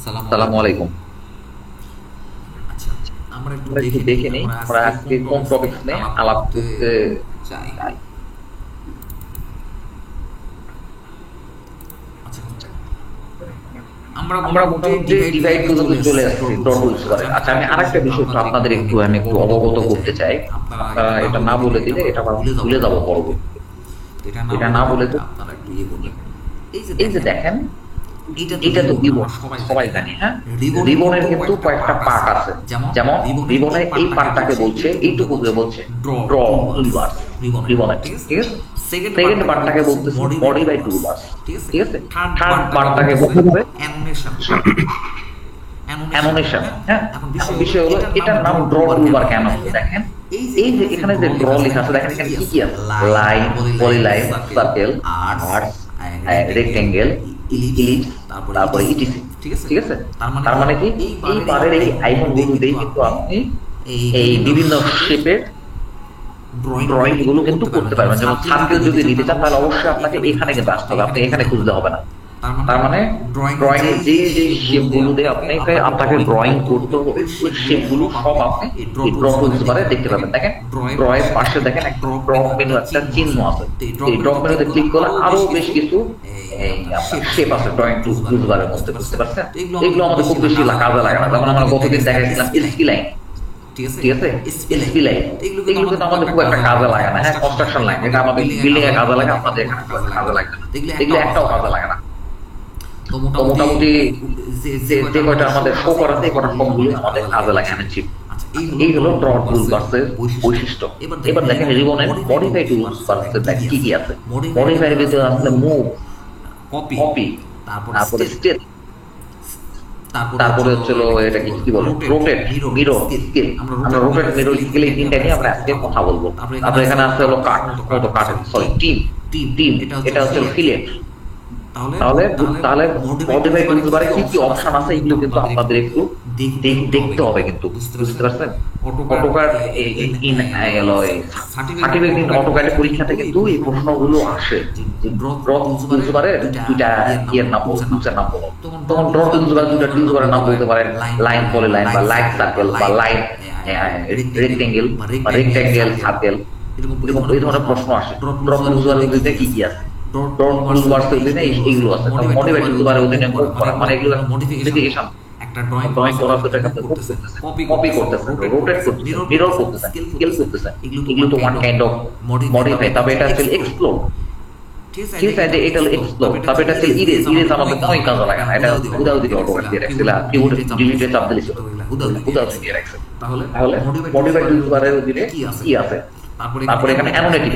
আসসালামু আলাইকুম। আচ্ছা, আমরা একটু আমরা একটু দেখে নিই দেখে নেই আমরা আমরা আজকে আজকে কোন কোন টপিকস নিয়ে টপিকস নিয়ে আলাপ আলাপ করতে করতে চাই। চাই। আচ্ছা, আমরা আমরা মোটামুটি মোটামুটি ডিভাইড ডিভাইড পর্যন্ত পর্যন্ত চলে চলে এসেছি আসছি টপিকস টপিকস করে। করে। আচ্ছা, আমি আচ্ছা, আমি আরেকটা আরেকটা বিষয় বিষয় একটু আপনাদের একটু আমি একটু অবগত করতে চাই। আপনারা এটা না বলে দিলে এটা আবার ভুলে যাবো পরবর্তীতে। এটা না বলে তো আপনারা একটু ইয়ে করবেন। এই যে দেখেন, এইটা এটা তো রিবন, আমরা সবাই সবাই জানি। জানি। হ্যাঁ, রিবনের রিবনের কিন্তু কিন্তু কয়েকটা পার্ট আছে। যেমন যেমন রিবনের এই পার্টটাকে বলছে, এইটুকুকে এইটুকুকে বলছে ড্র ড্র টুলবার। রিবনের ঠিক আছে। সেকেন্ড পার্টটাকে বলতেছে বডি বাই টুলবার্স। ঠিক আছে। থার্ড পার্টটাকে বলতেছে অ্যানোনেশন। অ্যানোনেশন। হ্যাঁ, এখন এখন বিষয় হলো এটার নাম ড্র টুলবার কেন হচ্ছে। দেখেন এই যে এখানে যে ড্র লেখা আছে, দেখেন এখানে কি কি আছে? Line, polyline, circle, arts, rectangle, ellipse, তারপরে ইটিসি। ঠিক আছে। তার মানে কি এই পারের এই আইকনগুলো দিয়ে কিন্তু আপনি এই বিভিন্ন শেপের ড্রয়িং গুলো কিন্তু করতে পারবেন। যেমন সার্কেল যদি নিতে চান তাহলে অবশ্যই আপনাকে এখানে কিন্তু আসতে হবে, আপনি এখানে খুঁজতে হবে না। তার মানে ড্রয়িং এর যে যে শেপ গুলো দিয়ে আপনাকে ড্রয়িং করতে হবে, ওই শেপ গুলো সব আপনি এই ড্র টুলস বারে দেখতে পাবেন। দেখেন ড্রয়ের পাশে দেখেন একটা ড্রপ মেনু, একটা চিহ্ন আছে। এই ড্রপ মেনুতে ক্লিক করলে আরো বেশ কিছু শেপ আছে ড্রয়িং টুলস বারের মধ্যে, বুঝতে পারছেন? এগুলো আমাদের খুব বেশি কাজে লাগে না। যেমন আমরা গতদিন দেখাইছিলাম এসপি লাইন। ঠিক আছে, এসপি লাইন এগুলো কিন্তু আমাদের খুব একটা কাজে লাগে না। হ্যাঁ, কনস্ট্রাকশন লাইন যেটা আমাদের বিল্ডিং এ কাজে লাগে, আপনাদের এখানে কাজে লাগে না। এগুলো একটাও কাজে লাগে না। তো তো মোটামুটি যে যে কয়টা আমাদের শো করাতে এই কয়টা ফর্মগুলো আমাদের কাজে লাগে এমএনচিপ। এই হলো ড্র টুলবার্সের বৈশিষ্ট্য। এবার দেখেন রিবনের মডিফাই টুলবার্সের কি কি আছে। মডিফাইয়ের ভিতরে আসলে মুভ, কপি, তারপরে স্টেপ, তারপরে হচ্ছিল এটা কি বলে রোটেট, মিরর, স্কেল। আমরা রোটেট, মিরর, স্কেল এই তিনটা নিয়ে আমরা আজকে কথা বলবো। তারপরে এখানে আছে হলো কাট, সরি টিম, এটা হচ্ছে ফিলেট। তাহলে তাহলে মডিফাই টুলবারে কি কি অপশন আছে এগুলো কিন্তু আপনাদের একটু দেখতে হবে কিন্তু, বুঝতে পারছেন? অটোক্যাড সার্টিফিকেট কিন্তু অটোক্যাডের পরীক্ষাতে কিন্তু এই প্রশ্নগুলো আসে যে ড্র টুলবারে দুইটা ইয়ের নাম বলো, টুলসের নাম বলো। তখন ড্র টুলবারে দুইটা টুলসবারের নাম বলতে পারেন লাইন, পলিলাইন বা লাইন সার্কেল বা লাইন রেক্টেঙ্গেল বা রেক্টেঙ্গেল সার্কেল, এরকম এই ধরনের প্রশ্ন আসে। ড্র টুলবারের মধ্যে কি কি আছে? টুলবার্সের অধীনে এইগুলো আছে। মডিফাই টুলবারের অধীনে মুভ করা, মানে এগুলো মডিফিকেশন। একটা ড্রয়িং করার ক্ষেত্রে আপনি কপি করতেছেন, রোটেট করতেছেন, মিরর করতেছেন, স্কেল করতেছেন। এগুলো তো ওয়ান কাইন্ড অফ মডিফাই। তবে এটা হচ্ছে এক্সপ্লোর। ঠিক আছে, এটা হলো এক্সপ্লোর। তবে এটা হচ্ছে ইরেজ। ইরেজ আমাদের কোনো কাজে লাগে না। এটা উদাও দিকে অটোক্যাড দিয়ে রাখছে, কিবোর্ডে ডিলিটে চাপ দিলে উদাও দিয়ে রাখছে। তাহলে মডিফাই টুলবারের অধীনে কি আছে? তারপরে এখানে অ্যানোনেটিভ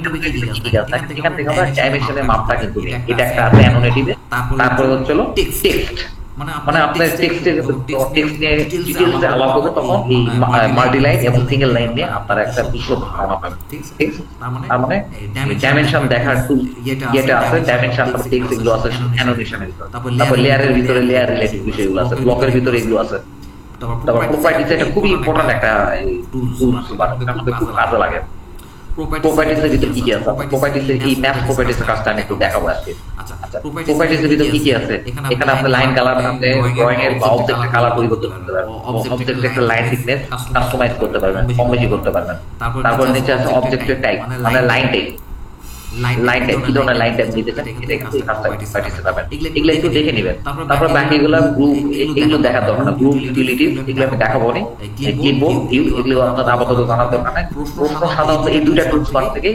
ঠিক আছে। এখান থেকে আমরা ডাইমেনশনের মাপটা কিন্তু নিই। এটা একটা আছে অ্যানোনেটিভে। তারপরে হচ্ছে হলো টেক্সট, মানে আপনার টেক্সট নিয়ে ডিটেইলসে আলাপ হবে, তখন এই মাল্টি লাইন এবং সিঙ্গেল লাইন নিয়ে আপনারা একটা বিশদ ধারণা পাবেন। ঠিক আছে। তার মানে ডাইমেনশন দেখার টুল যেটা আছে, ডাইমেনশন তারপর টেক্সট এগুলো আছে অ্যানোটেশনের ভিতরে। তারপর লেয়ারের ভিতরে লেয়ার রিলেটেড বিষয়গুলো আছে, ব্লকের ভিতরে এগুলো আছে। তারপর প্রপার্টিজ, এটা খুবই ইম্পর্টেন্ট একটা টুলস, আমাদের খুব কাজে লাগে। প্রপার্টিজের ভিতরে কি কি আছে? প্রপার্টিজের এই ম্যাপ প্রপার্টিজের কাজটা আমি একটু দেখাবো আজকে। আচ্ছা, প্রপার্টিজের ভিতরে কি কি আছে? এখানে আপনি লাইন কালার, আপনি ড্রয়িং এর বা অবজেক্টের কালার পরিবর্তন করতে পারবেন, অবজেক্টের একটা লাইন থিকনেস কাস্টমাইজ করতে পারবেন, কম বেশি করতে পারবেন। তারপর নিচে আছে অবজেক্টের টাইপ, মানে লাইন টাইপ। লাইন টাইপ কি ধরনের লাইন টাইপ দিতে চান, এটা কিন্তু এই কাজটা পার্টিসিপেট পাবেন। এগুলো একটু দেখে নেবেন। তারপর বাকিগুলো গ্রুপ, এগুলো দেখার দরকার না। গ্রুপ, ইউটিলিটি এগুলো আমি দেখাবো না। ক্লিপবোর্ড, ভিউ এগুলো আপনাদের আপাতত জানার দরকার নাই। প্রশ্ন সাধারণত এই দুইটা টুলস বার থেকে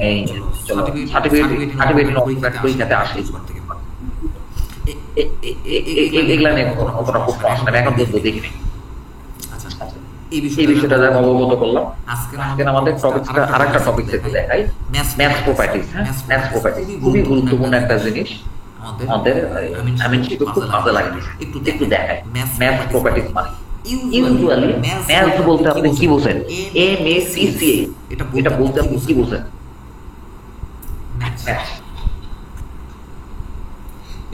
এই চলো সার্টিফিকেট পরীক্ষাতে আসে। এগুলা নিয়ে কতটা প্রশ্ন আসে না এখন পর্যন্ত দেখিনি। এই বিষয়টা যারা অবগত করলাম। আজকে আমাদের টপিকটা আরেকটা টপিক থেকে দেখাই, ম্যাথ প্রপার্টিজ। হ্যাঁ, ম্যাথ প্রপার্টিজ খুবই গুরুত্বপূর্ণ একটা জিনিস, আমাদের আমি খুব কাজে লাগে। একটু দেখাই ম্যাথ প্রপার্টিজ মানে ইউজুয়ালি ম্যাথ বলতে আপনি কি বোঝেন? MATH, এটা বলতে আপনি কি বোঝেন? ম্যাথ।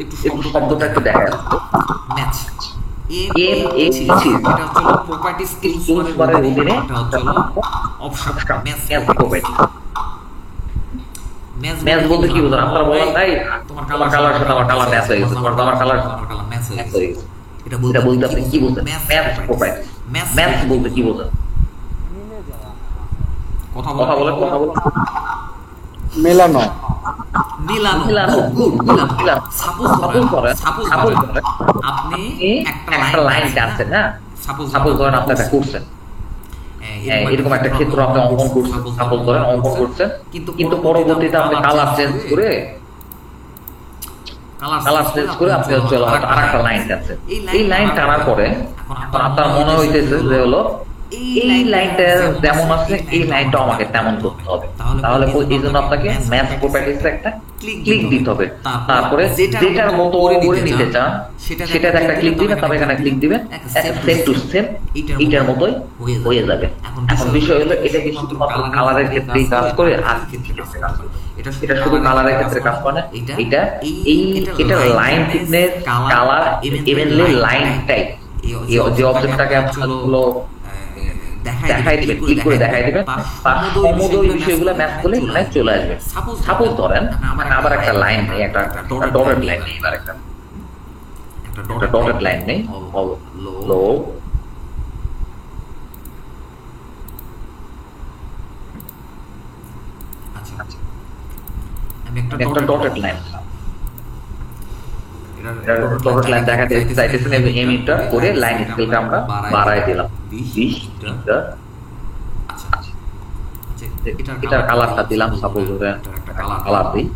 একটু শব্দটা একটু দেখা যাচ্ছে ম্যাথ। MATH এটা হলো প্রপার্টিজ টুলসবারের অধীনে এটা হলো অপশন ম্যাথ প্রপার্টি। ম্যাথ বলতে কি বোঝেন? আপনারা বলেন ভাই তোমার কালার সাথে আমার কালার ম্যাচ হয়ে গেছে, তোমার কালার ম্যাচ হয়ে গেছে। এটা এটা বলতে আপনি কি বলছেন? Math properties. ম্যাথ বলতে কি বোঝেন? কথা কথা বলেন। মেলানো। মিলানো। গুড মিলানো। সাপোজ ধরেন আপনি একটা লাইন টানছেন, হ্যাঁ? সাপোজ ধরেন আপনি এটা করছেন, এরকম একটা ক্ষেত্র আপনি অঙ্কন করছেন, সাপোজ ধরেন অঙ্কন করছেন, কিন্তু পরবর্তীতে আপনি কালার চেঞ্জ করে আপনি হচ্ছে আরেকটা লাইন টানছেন। এই লাইন টানার পরে এখন আপনার মনে হইতেছে যে হলো এই লাইনটা যেমন আছে এই লাইনটা আমাকে তেমন করতে হবে, তাহলে এই জন্য আপনাকে ম্যাথ প্রপার্টিজ একটা ক্লিক দিতে হবে। তারপরে যেটার মতো করে নিতে চান সেটাতে একটা ক্লিক দিবেন, তবে এখানে ক্লিক দিবেন, সেম টু সেম এটার মতোই হয়ে যাবে। এখন বিষয় হলো এটা কি শুধুমাত্র কালারের ক্ষেত্রেই কাজ করে, আর কিছু ক্ষেত্রে কাজ করে? এটা শুধু কালারের ক্ষেত্রে কাজ করে না, এটা line thickness, colour, evenly line type, যে অবজেক্টটাকে হলো দেখাই দিবেন, ক্লিক করে দেখাই দিবেন, তার সমুদয় বিষয়গুলো ম্যাচ করলে এখানে চলে আসবে। সাপোজ ধরেন আবার একটা লাইন নেই, একটা ডটেড লাইন নেই, এবার একটা ডটেড লাইন নেই, লো একটা ডটেড লাইন, ডটেড লাইন দেখাতে চাইতেছেন, এমিটার করে লাইন স্কেলটা আমরা বাড়াই দিলাম 20 মিটার। এটার কালারটা দিলাম, সাপোজ ধরেন কালার দিই,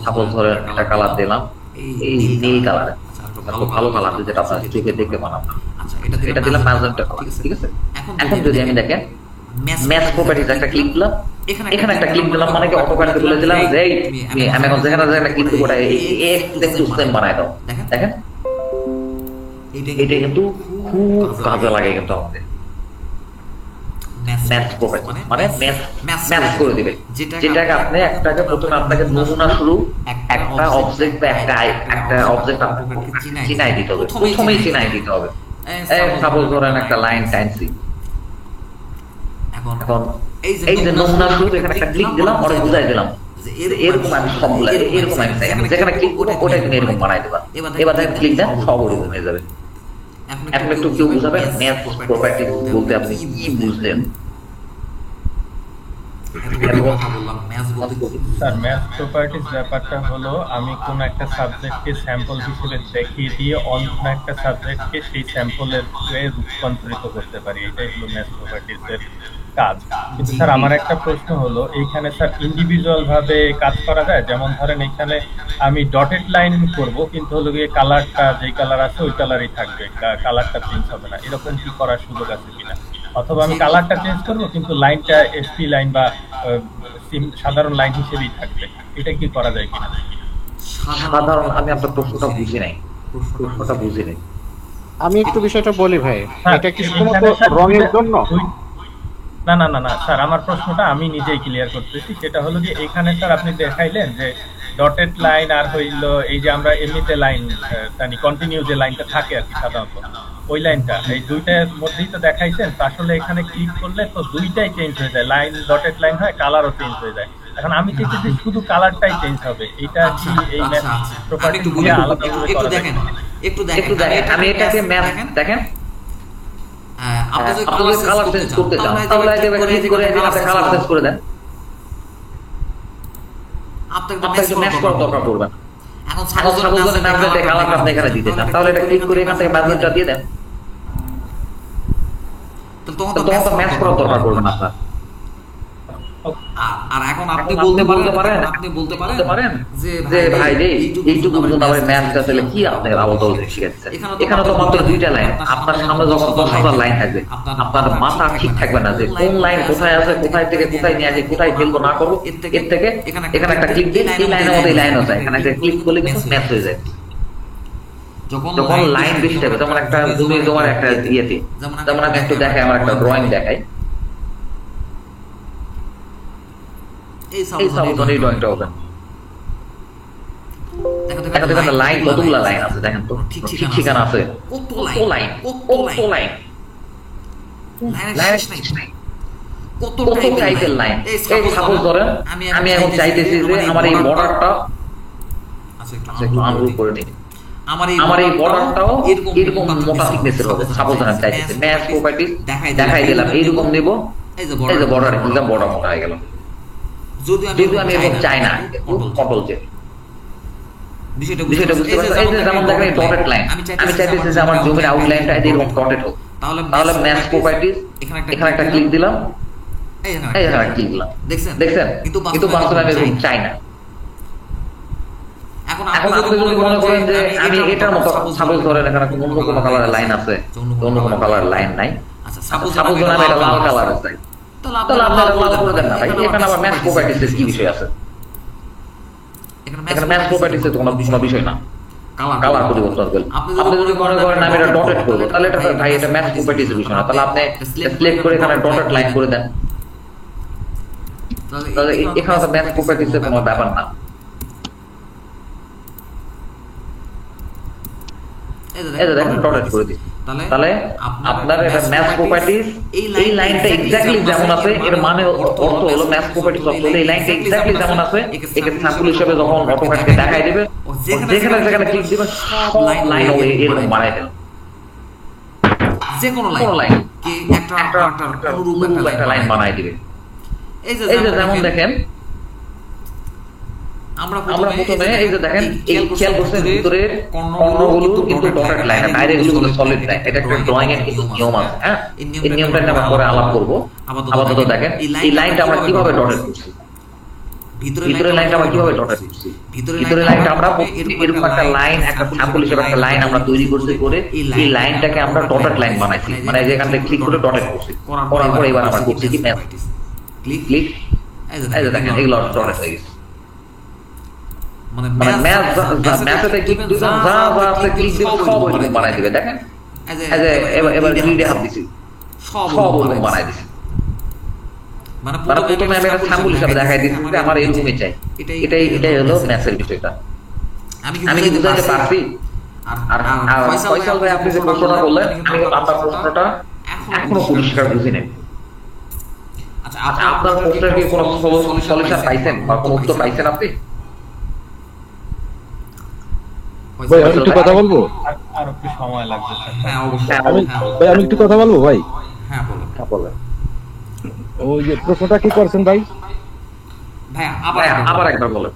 সাপোজ ধরেন একটা কালার দিলাম এই নীল কালারে, ভালো কালার যেটা আপনার চোখে দেখতে বানাবো, এটা দিলাম ম্যাজেন্টা কালার, ঠিক আছে? এখন যদি আমি দেখেন ম্যাথ প্রপার্টিজ একটা ক্লিক দিলাম, এখানে একটা ক্লিক দিলাম, মানে কি অটোক্যাডে বলে দিলাম যে আমি এখন যেখানে একটা ক্লিক করে একটু সেম বানাই দাও। দেখেন এটা কিন্তু খুব কাজে লাগে কিন্তু আমাদের ম্যাথ প্রপার্টিজ, মানে ম্যাথ করে দিবে, যেটাকে আপনি একটাকে প্রথমে আপনাকে নমুনা শুরু একটা অবজেক্ট বা একটা অবজেক্ট আপনাকে চিনাই দিতে হবে, প্রথমেই চিনাই দিতে হবে। সাপোজ ধরেন একটা লাইন টাইনছি, এখন এই যে নমুনা শুরু, এখানে একটা ক্লিক দিলাম, ওরে বুঝাই দিলাম এরকম আমি সবগুলো এরকম আমি চাই, যেখানে ক্লিক করবো ওটাই তুমি এরকম বানাই দেবা। এবার দেখেন ক্লিক দেন, সব ওরকম হয়ে যাবে। এখন একটু কেউ বুঝাবেন ম্যাথ প্রপার্টিজ বলতে আপনি কি বুঝলেন? স্যার ম্যাথ প্রপার্টিজ ব্যাপারটা হলো আমি কোন একটা সাবজেক্টকে স্যাম্পল হিসেবে দেখিয়ে দিয়ে অন্য একটা সাবজেক্টকে সেই স্যাম্পলের রূপান্তরিত করতে পারি, এটাই হলো ম্যাথ প্রপার্টিজ এর কাজ। কিন্তু স্যার আমার একটা প্রশ্ন হলো, এইখানে স্যার ইন্ডিভিজুয়াল ভাবে কাজ করা যায়? যেমন ধরেন এখানে আমি ডটেড লাইন করব, কিন্তু হলো গিয়ে কালারটা যেই কালার আছে ওই কালারই থাকবে, কালারটা চেঞ্জ হবে না, এরকম কি করার সুযোগ আছে কিনা? অথবা আমি কালারটা চেঞ্জ করবো কিন্তু লাইনটা এসপি লাইন বা সাধারণ লাইন হিসেবেই থাকবে, এটা কি করা যায় কিনা? সাধারণ আমি আপনার প্রশ্নটা বুঝি নাই। আমি একটু বিষয়টা বলি ভাই, এটা কি শুধুমাত্র রঙের জন্য? না না না না স্যার, আমার প্রশ্নটা আমি নিজেই ক্লিয়ার করতেছি। সেটা হলো যে এখানে স্যার আপনি দেখাইলেন যে ডটেড লাইন আর হইল এই যে আমরা এমনিতে লাইন জানি কন্টিনিউ যে লাইনটা থাকে আর কি সাধারণত ওই লাইনটা, এই দুইটার মধ্যেই তো দেখাইছেন। আসলে এখানে ক্লিক করলে তো দুইটাই চেঞ্জ হয়ে যায়, লাইন ডটেড লাইন হয়, কালারও চেঞ্জ হয়ে যায়। এখন আমি চাইছি যে শুধু কালারটাই চেঞ্জ হবে, এটা কি এই ম্যাথ প্রপার্টি দিয়ে আলাদা করে করা যায়? একটু দেখেন আমি এটাকে ম্যাথ দেখেন, আপনি যদি কালার চেঞ্জ করতে চান তাহলে এই যে ক্লিক করে আপনি কালার চেঞ্জ করে দেন, আপনাকে ম্যাচ করার দরকার পড়বে না। এখন সাপোজ ধরেন ম্যাজেন্টা কালারটা আপনি এখানে দিতে চান, তাহলে এটা ক্লিক করে এখান থেকে ম্যাজেন্টা দিয়ে দেন, তো তখন তো ম্যাচ করার দরকার পড়বে না আপনার। আর এখন আপনি বলতে পারেন যে ভাই রে এইটুকু পর্যন্ত আমার ম্যাথটা তাহলে কি আপনার আবদল শিখাচ্ছে, এখানে তো মাত্র দুইটা লাইন, আপনার সামনে যখন 10,000 লাইন থাকবে আপনার মাথা ঠিক থাকবে না যে কোন লাইন কোথায় আছে, কোথায় থেকে কোথায় নিয়ে আসি, কোথায় ফেলবো না করবো। এর থেকে এখানে একটা ক্লিক দিন, এই লাইনের মধ্যে এই লাইনও যায়, এখানে একটা ক্লিক করলে কিন্তু ম্যাচ হয়ে যায়। যখন লাইন বেশি থাকবে, যেমন একটা তুমি তোমার একটা ইয়েতে, যেমন আমি একটু দেখাই, আমার একটা ড্রয়িং দেখাই, এই সাবজেক্টের ড্রয়িংটা হবে, দেখেন লাইন কতগুলো লাইন আছে, দেখেন তো ঠিক ঠিকানা আছে, কত লাইন কত টাইপের লাইন। এই সাপোজ ধরেন আমি এখন চাইতেছি যে আমার এই বর্ডারটা একটু আনরোল করে নিই, আমার এই বর্ডারটাও এরকম মোটা থিকনেসের হবে। সাপোজ আমি চাইতেছি ম্যাচ প্রপার্টিজ দেখাই দিলাম এইরকম দেব, এই যে বর্ডার একদম বর্ডার মোটা হয়ে গেল। যদিও আমি এরকম চাই না, কন্ট্রোল জেড। বিষয়টা বুঝতে পারছো? এই যে যেমন দেখেন এই ডটেড লাইন, আমি চাইতেছি যে আমার জমির আউটলাইনটা এরকম ডটেড হোক। তাহলে ম্যাচ প্রপার্টিজ এখানে একটা ক্লিক দিলাম, এই এখানে ক্লিক দিলাম, দেখছেন? কিন্তু বাস্তবে আমি এরকম চাই না। এখন আপনি যদি মনে করেন যে আমি এটার মতো, সাপোজ ধরেন এখানে অন্য কোনো কালারের লাইন আছে, অন্য কোনো কালারের লাইন নাই, সাপোজ ধরেন আমি এটা লাল কালারের চাই, তাহলে আপনি এটা লাল করে দেন না ভাই। এখানে আবার ম্যাচ প্রপার্টিজের কি বিষয় আছে? এখানে ম্যাচ প্রপার্টিজের কোনো বিষয় না, কালার পরিবর্তন করবেন। আপনি যদি মনে করেন আমি এটা ডটেড করবো, তাহলে এটা ভাই এটা ম্যাচ প্রপার্টিজের বিষয় না, তাহলে আপনি সিলেক্ট করে এখানে ডটেড লাইন করে দেন, তাহলে এখানে তো ম্যাচ প্রপার্টিজের কোনো ব্যাপার না। তাহলে আপনার এটা ম্যাচ প্রপার্টিজ এই লাইনটা এক্স্যাক্টলি যেমন আছে, এর মানে অর্থ হলো ম্যাচ প্রপার্টিজ অর্থ হলো এই লাইনটা এক্স্যাক্টলি যেমন আছে, একে স্যাম্পল হিসেবে যখন অটোক্যাডকে দেখাই দিবে, যেখানে যেখানে ক্লিক দিবেন সব লাইন এরকম বানাই দেন, যে কোনো লাইন কি একটা লাইন বানাই দিবে। এই যে যেমন দেখেন আমরা প্রথমে এই যে দেখেন এই খেয়াল করছেন ভিতরের কর্ণগুলো কিন্তু ডটেড লাইন, বাইরেগুলো হলো সলিড লাইন। এটা একটা ড্রয়িং এর কিন্তু নিয়ম আছে, হ্যাঁ? এই নিয়মটা আমরা পরে আলাপ করব। আপাতত দেখেন এই লাইনটা আমরা কিভাবে ডটেড করছি, ভিতরের লাইনটা আমরা কিভাবে ডটেড করছি। ভিতরের লাইনটা আমরা এরকম একটা লাইন, একটা স্যাম্পল হিসেবে একটা লাইন আমরা তৈরি করছি, করে এই লাইনটাকে আমরা ডটেড লাইন বানাইছি, মানে যেখান থেকে ক্লিক করে ডটেড করছি, করার পরে এবার আমরা করছি কি ম্যাচ ক্লিক, এই যে দেখেন এগুলো ডটেড হয়ে গেছে। মানে ম্যাচে ক্লিক দিবেন, যা আপনি ক্লিক দিবেন সব ওইরকম বানাই দিবে। দেখেন এই যে এবার গ্রিডে হাত দিছি, সব ওইরকম বানাই দিছি। মানে প্রথমে আমি একটা স্যাম্পল হিসেবে দেখাই দিচ্ছি যে আমার এরকমই চাই। এটাই হলো ম্যাচের বিষয়টা। আমি কি বুঝাতে পারছি? আর ফয়সাল ভাই আপনি যে প্রশ্নটা বললেন, আমি আপনার প্রশ্নটা এখনো পরিষ্কার বুঝি নাই। আচ্ছা আপনার প্রশ্নের কি কোনো সলিউশন পাইছেন বা কোনো উত্তর পাইছেন আপনি? ভাই আমি একটু কথা বলবো, আর একটু সময় লাগবে স্যার। আমি একটু কথা বলবো ভাই। হ্যাঁ বলেন। ওই যে প্রশ্নটা কি করছেন ভাই? ভাই আবার একবার বলেন,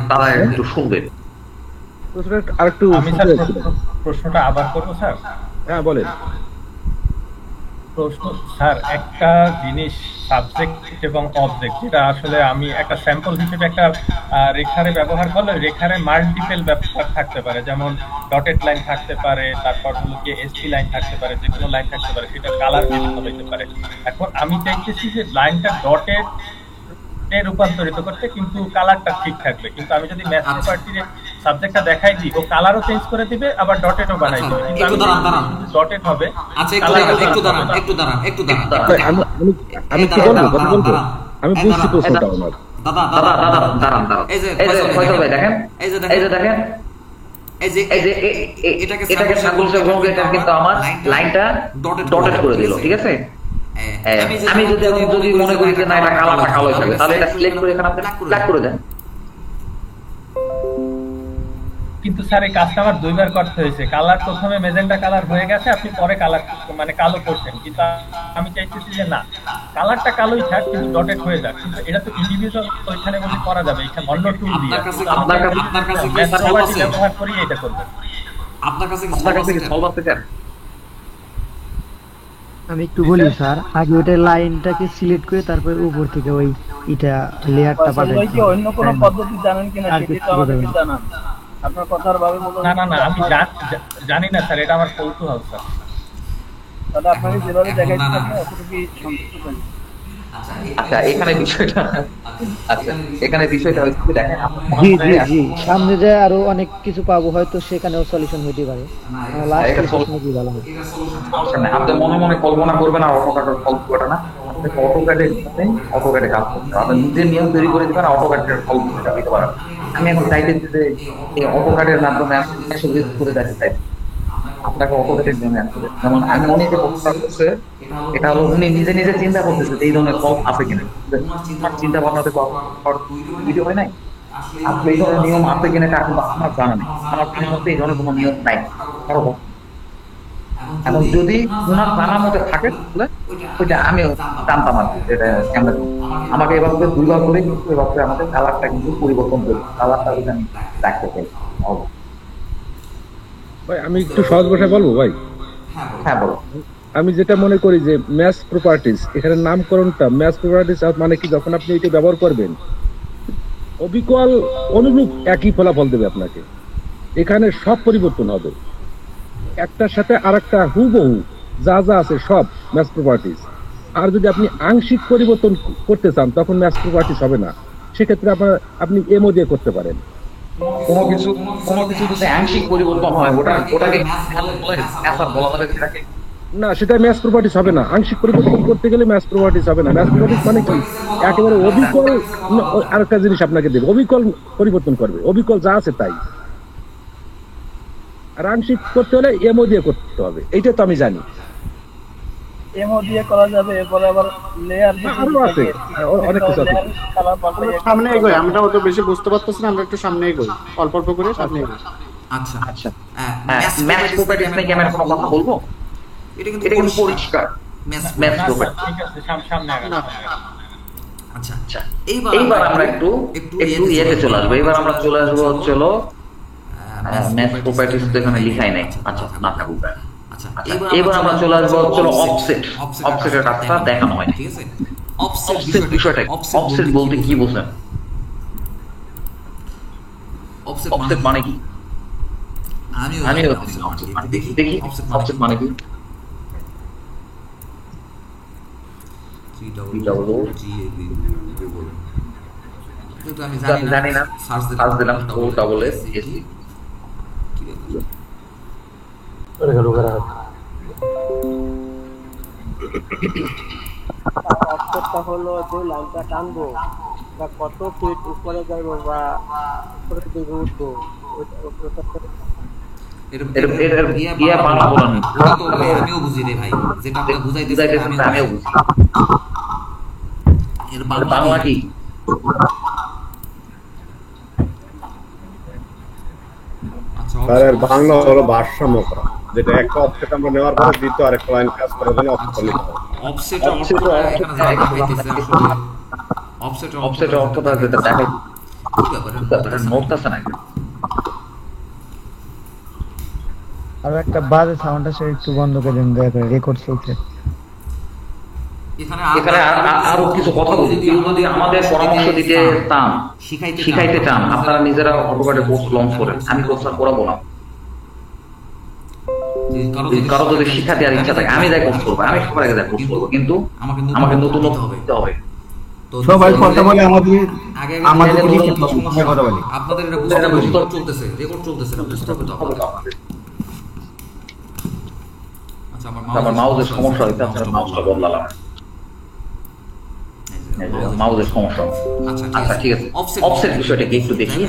দাদা একটু শুনবেন। প্রশ্নটা আরেকটু আমি স্যার প্রশ্নটা আবার করব স্যার। হ্যাঁ বলেন। প্রশ্ন স্যার, একটা জিনিস সাবজেক্ট এবং অবজেক্ট, যেটা আসলে আমি একটা স্যাম্পল হিসেবে একটা রেখারে ব্যবহার করলে রেখারে মাল্টিপল ব্যাপার থাকতে পারে, যেমন ডটেড লাইন থাকতে পারে, তারপর হলো কি এসপি লাইন থাকতে পারে, যে কোনো লাইন থাকতে পারে, সেটা কালার বিভিন্ন হতে পারে। এখন আমি চাইতেছি যে লাইনটা ডটেড এ রূপান্তরিত করতে, কিন্তু কালারটা ঠিক থাকবে। কিন্তু আমি যদি ম্যাথ প্রপার্টির সাবজেক্টটা দেখাই দিই, ও কালারও চেঞ্জ করে দিবে, আবার ডটেডও বানাই দিবে। একটু দাঁড়ান। ডটেড হবে। আচ্ছা একটু দাঁড়ান। আমি কি বলবো, কথা বলবো? আমি বুঝছি প্রশ্নটা আমার। দাঁড়ান। এই যে ফয়সাল ভাই দেখেন, এই যে দেখেন এটাকে স্যাম্পল হিসেবে গ্রহণ করে, এটা কিন্তু আমার লাইনটা ডটেড করে দিল, ঠিক আছে? আমি যদি মনে করি যে না এটা কালারটা কালো হিসেবে, তাহলে এটা সিলেক্ট করে এখানে আপনি ব্ল্যাক করে দেন। কিন্তু স্যার এই কাজটা আমার দুইবার করতে হয়েছে। কালার প্রথমে মেজেন্টা কালার হয়ে গেছে, আপনি পরে কালার মানে কালো করছেন, কিন্তু আমি চাইতেছি যে না, কালারটা কালোই থাক কিন্তু ডটেড হয়ে যাক। কিন্তু এটা তো ইন্ডিভিজুয়াল ওইখানে বসে করা যাবে, এখানে অন্য টুল দিয়ে আপনার কাছে ব্যবহার করি এটা করব। আপনার কাছে কি সলভ আছে স্যার? আমি একটু বলি স্যার, আগে ওটা লাইনটাকে সিলেক্ট করে তারপরে উপর থেকে ওই এটা লেয়ারটা পাঠাই। কি অন্য কোনো পদ্ধতি জানেন কিনা সেটা তো আমাদেরকে জানান। আপনার কথার ভাবে বলুন। না আমি জানি না স্যার, এটা আমার কৌতূহল স্যার। তাহলে আপনাকে যেভাবে দেখাইতে থাকবে অতটুকুই সন্তুষ্ট করেন। আচ্ছা এখানে বিষয়টা হচ্ছে দেখেন, জি সামনে যায় আরো অনেক কিছু পাবো, হয়তো সেখানেও সলিউশন হতে পারে। লাস্ট প্রশ্ন কি ভালো হবে? আপনি মনে কল্পনা করবেন আর অটোক্যাডের সলভ করবে না, আপনাকে অটোক্যাডে কাজ করতে হবে। আপনি নিজের নিয়ম তৈরি করে দিবেন, অটোক্যাডের সলভ করতে দিতে পারেন। আমি এখন চাইতেছি যে এই অটোক্যাডের মাধ্যমে আপনি করে দেখতে চাই, আপনাকে অটোক্যাডের নিয়মে আসবে। যেমন আমি অনেকে প্রশ্ন করছে, এটা হলো উনি নিজে চিন্তা করতেছে এই ধরনের সলভ আছে কিনা। চিন্তা ভাবনাতে ভিডিও হয় নাই, আসলে এই ধরনের নিয়ম আছে কিনা এটা এখন আমার জানা নেই, আমার জানার মধ্যে এই ধরনের কোনো নিয়ম নাই। কারণ এখন যদি ওনার জানার মধ্যে থাকে তাহলে ওইটা আমিও জানতাম আর কি, এটা কেমন আমাকে এবার করে 2 বার করে কিন্তু এবার করে আমাদের কালারটা কিন্তু পরিবর্তন করি, কালারটা যদি আমি রাখতে চাই। ভাই আমি একটু সহজ ভাষায় বলবো ভাই। হ্যাঁ বলো। আমি যেটা মনে করি যে ম্যাচ প্রপার্টিজ, এখানে নামকরণটা ম্যাচ প্রপার্টিজ মানে কি, যখন আপনি এটা ব্যবহার করবেন অবিকল অনুরূপ একই ফলাফল দেবে আপনাকে, এখানে সব পরিবর্তন হবে, একটার সাথে আরেকটা হুবহু যা যা আছে সব ম্যাচ প্রপার্টিজ। আর যদি আপনি আংশিক পরিবর্তন করতে চান তখন ম্যাচ প্রপার্টিজ হবে না, সেক্ষেত্রে আপনি এমও দিয়ে করতে পারেন। কোনো কিছু যদি আংশিক পরিবর্তন হয় ওটাকে বলা হবে সেটাকে না, সেটা ম্যাচ প্রপার্টিজ হবে না। আংশিক পরিবর্তন করতে গেলে ম্যাচ প্রপার্টিজ হবে না। ম্যাচ প্রপার্টিজ মানে কি, একেবারে অবিকল আরেকটা জিনিস আপনাকে দেবে, অবিকল পরিবর্তন করবে, অবিকল যা আছে তাই। আর আংশিক করতে হলে এমও দিয়ে করতে হবে, এইটা তো আমি জানি। এমও দিয়ে করা যাবে, এরপরে আবার লেয়ার আরো আছে, অনেক কিছু আছে। কালার পাল্টে সামনে এগোই, আমরা অত বেশি বুঝতে পারতেছি না, আমরা একটু সামনে এগোই, অল্প অল্প করে সামনে এগোই। আচ্ছা আচ্ছা ম্যাচ প্রপার্টিজ নিয়ে আমি কোনো কথা বলবো, এটা এটা কিন্তু পরিষ্কার ম্যাচ প্রপার্টি। ঠিক আছে, সামনে আগান। আচ্ছা আচ্ছা এইবার এইবার আমরা একটু ইয়েতে চলে আসবো, এবার আমরা চলে আসবো চলো ম্যাচ প্রপার্টিজ তো এখানে লিখাই নাই। আচ্ছা না থাকুক। আচ্ছা এবার আমরা চলে আসবো চলো অফসেটের কাজটা দেখানো হয়। ঠিক আছে, অফসেট বিষয়টা অফসেট বলতে কি বোঝেন? অফসেট মানে কি? আমিও দেখি অফসেট মানে কি। আমি জানি না, সার্চ দিলাম OSS অফসেটটা হলো যে লাইনটা টানবো বা কত ফিট উপরে যাবো বা উপরে দিকে উঠবো, বাংলা বলেন। আমিও বুঝি রে ভাই, যেটা আপনি বুঝাইতেছেন আমিও বুঝি। এর বাংলা কি? তার বাংলা হলো ভারসাম্য করা, যেটা একটা অফসেট আমরা নেওয়ার পরে দ্বিতীয় আরেকটা লাইন কাজ করার জন্য অফসেট নিতে হবে। অফসেটের অর্থটা যেটা দেখাই নোট আছে নাকি? আর একটা বাজে সাউন্ড আছে, একটু বন্ধ করে দিন দয়া করে, রেকর্ড চলছে। এখানে আরো কিছু কথা বলি, কেউ যদি আমাদের পরামর্শ দিতে চান, শিখাইতে চান, আপনারা নিজেরা অটোকাটে কোর্স লঞ্চ করেন, আমি কোর্সটা করাবো না। কারো যদি শিখাতে আর ইচ্ছা থাকে আমি যাই কোর্স করবো, আমি সবার আগে যাই কোর্স করবো, কিন্তু আমাকে নতুন দিতে হবে। সবাই কথা বলে আমাদের আপনাদের এটা বুঝতে হবে, রেকর্ড চলতেছে না, বুঝতে হবে তো আপনাদের। আচ্ছা আমার মাউসের সমস্যা হইতে আপনার মাউসটা বদলালাম, মাউসের সমস্যা। আচ্ছা ঠিক আছে, অফসেট বিষয়টা কি একটু দেখি।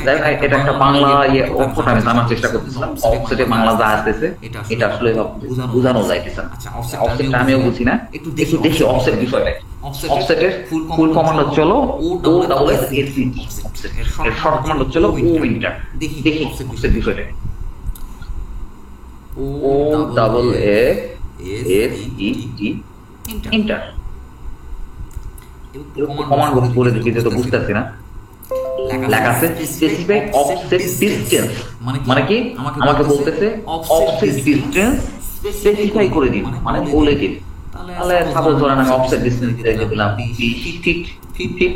এটা একটা বাংলা অক্ষরটা আমি জানার চেষ্টা করতেছিলাম, অফসেটে বাংলা যা আসতেছে এটা আসলে বোঝানো যাইতেছে না। অফসেটটা আমিও বুঝি না, একটু দেখি অফসেট বিষয়টা। অফসেটের ফুল কমান্ড হচ্ছে OSS, এর শর্ট কমান্ড হচ্ছে ইন্টার। দেখি অফসেট বিষয়টা। OSSET inter. কমান্ড করে দেখি, যে তো বুঝতেছি না। লেখা আছে স্পেসিফাই অফসেট ডিসটেন্স, মানে কি আমাকে বলতেছে অফসেট ডিসটেন্স স্পেসিফাই করে দিন, মানে বলে দিন। তাহলে সাপোজ ধরেন আমি অফসেট ডিসটেন্স দিয়ে দিলাম 20 ফিট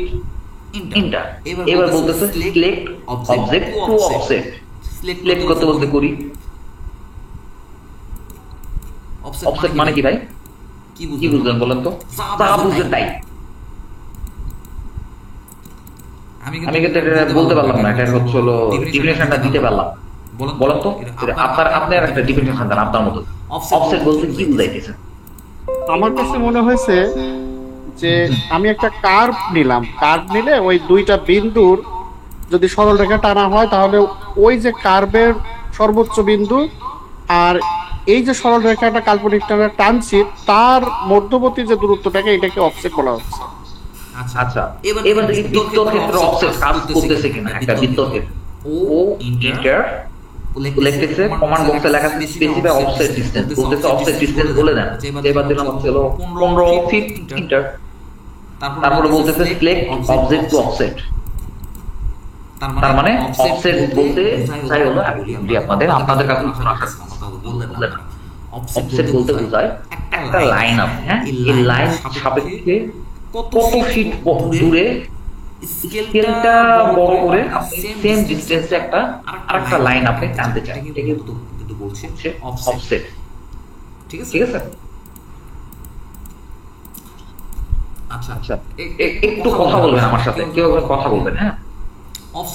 ইন্টার। এবার বলতেছে select object to offset, select করতে বলতে করি। অফসেট মানে কি ভাই, কি বুঝলেন বলেন তো? তা বুঝলেন তাই। আমি কিন্তু বলতে পারলাম না, এটা হচ্ছে ডিফিনিশনটা দিতে পারলাম। বলেন তো আপনার একটা ডিফিনিশন দেন আপনার মতো। অফসেট বলতে কি বুঝাইতেছেন? আমার কাছে মনে হয়েছে যে আমি একটা কার্ভ নিলাম, কার্ভ নিলে ওই দুইটা বিন্দুর যদি সরল রেখা টানা হয় তাহলে ওই যে কার্ভের সর্বোচ্চ বিন্দু আর এই যে সরল রেখাটা কাল্পনিক টানছি তার মধ্যবর্তী যে দূরত্বটাকে, এটাকে অফসেট বলা হচ্ছে। আচ্ছা এবার দেখি বৃত্তর ক্ষেত্রে অফসেট কাজ করতেছে কিনা একটা বৃত্তর ক্ষেত্রে ও ইন্টার লেখতেছে কমান্ড বক্সে লেখা আছে স্পেসিফাই অফসেট ডিসটেন্স বলতেছে অফসেট ডিসটেন্স বলে দেন এবার দিলাম হচ্ছে 15 ফিট ইন্টার তারপরে বলতেছে সিলেক্ট অবজেক্ট টু অফসেট তার মানে অফসেট বলতে বোঝাই হলো আপনাদের কাছে বললেন অফসেট বলতে বোঝায় একটা লাইন আছে হ্যাঁ এই লাইন সাপেক্ষে কত ফিট দূরে স্কেলটা বড় করে আপনি সেম ডিসটেন্সে আরেকটা লাইন আপনি টানতে চান এটাকে কিন্তু বলছে অফসেট ঠিক আছে আচ্ছা একটু কথা বলবেন আমার সাথে কেউ কথা বলবেন হ্যাঁ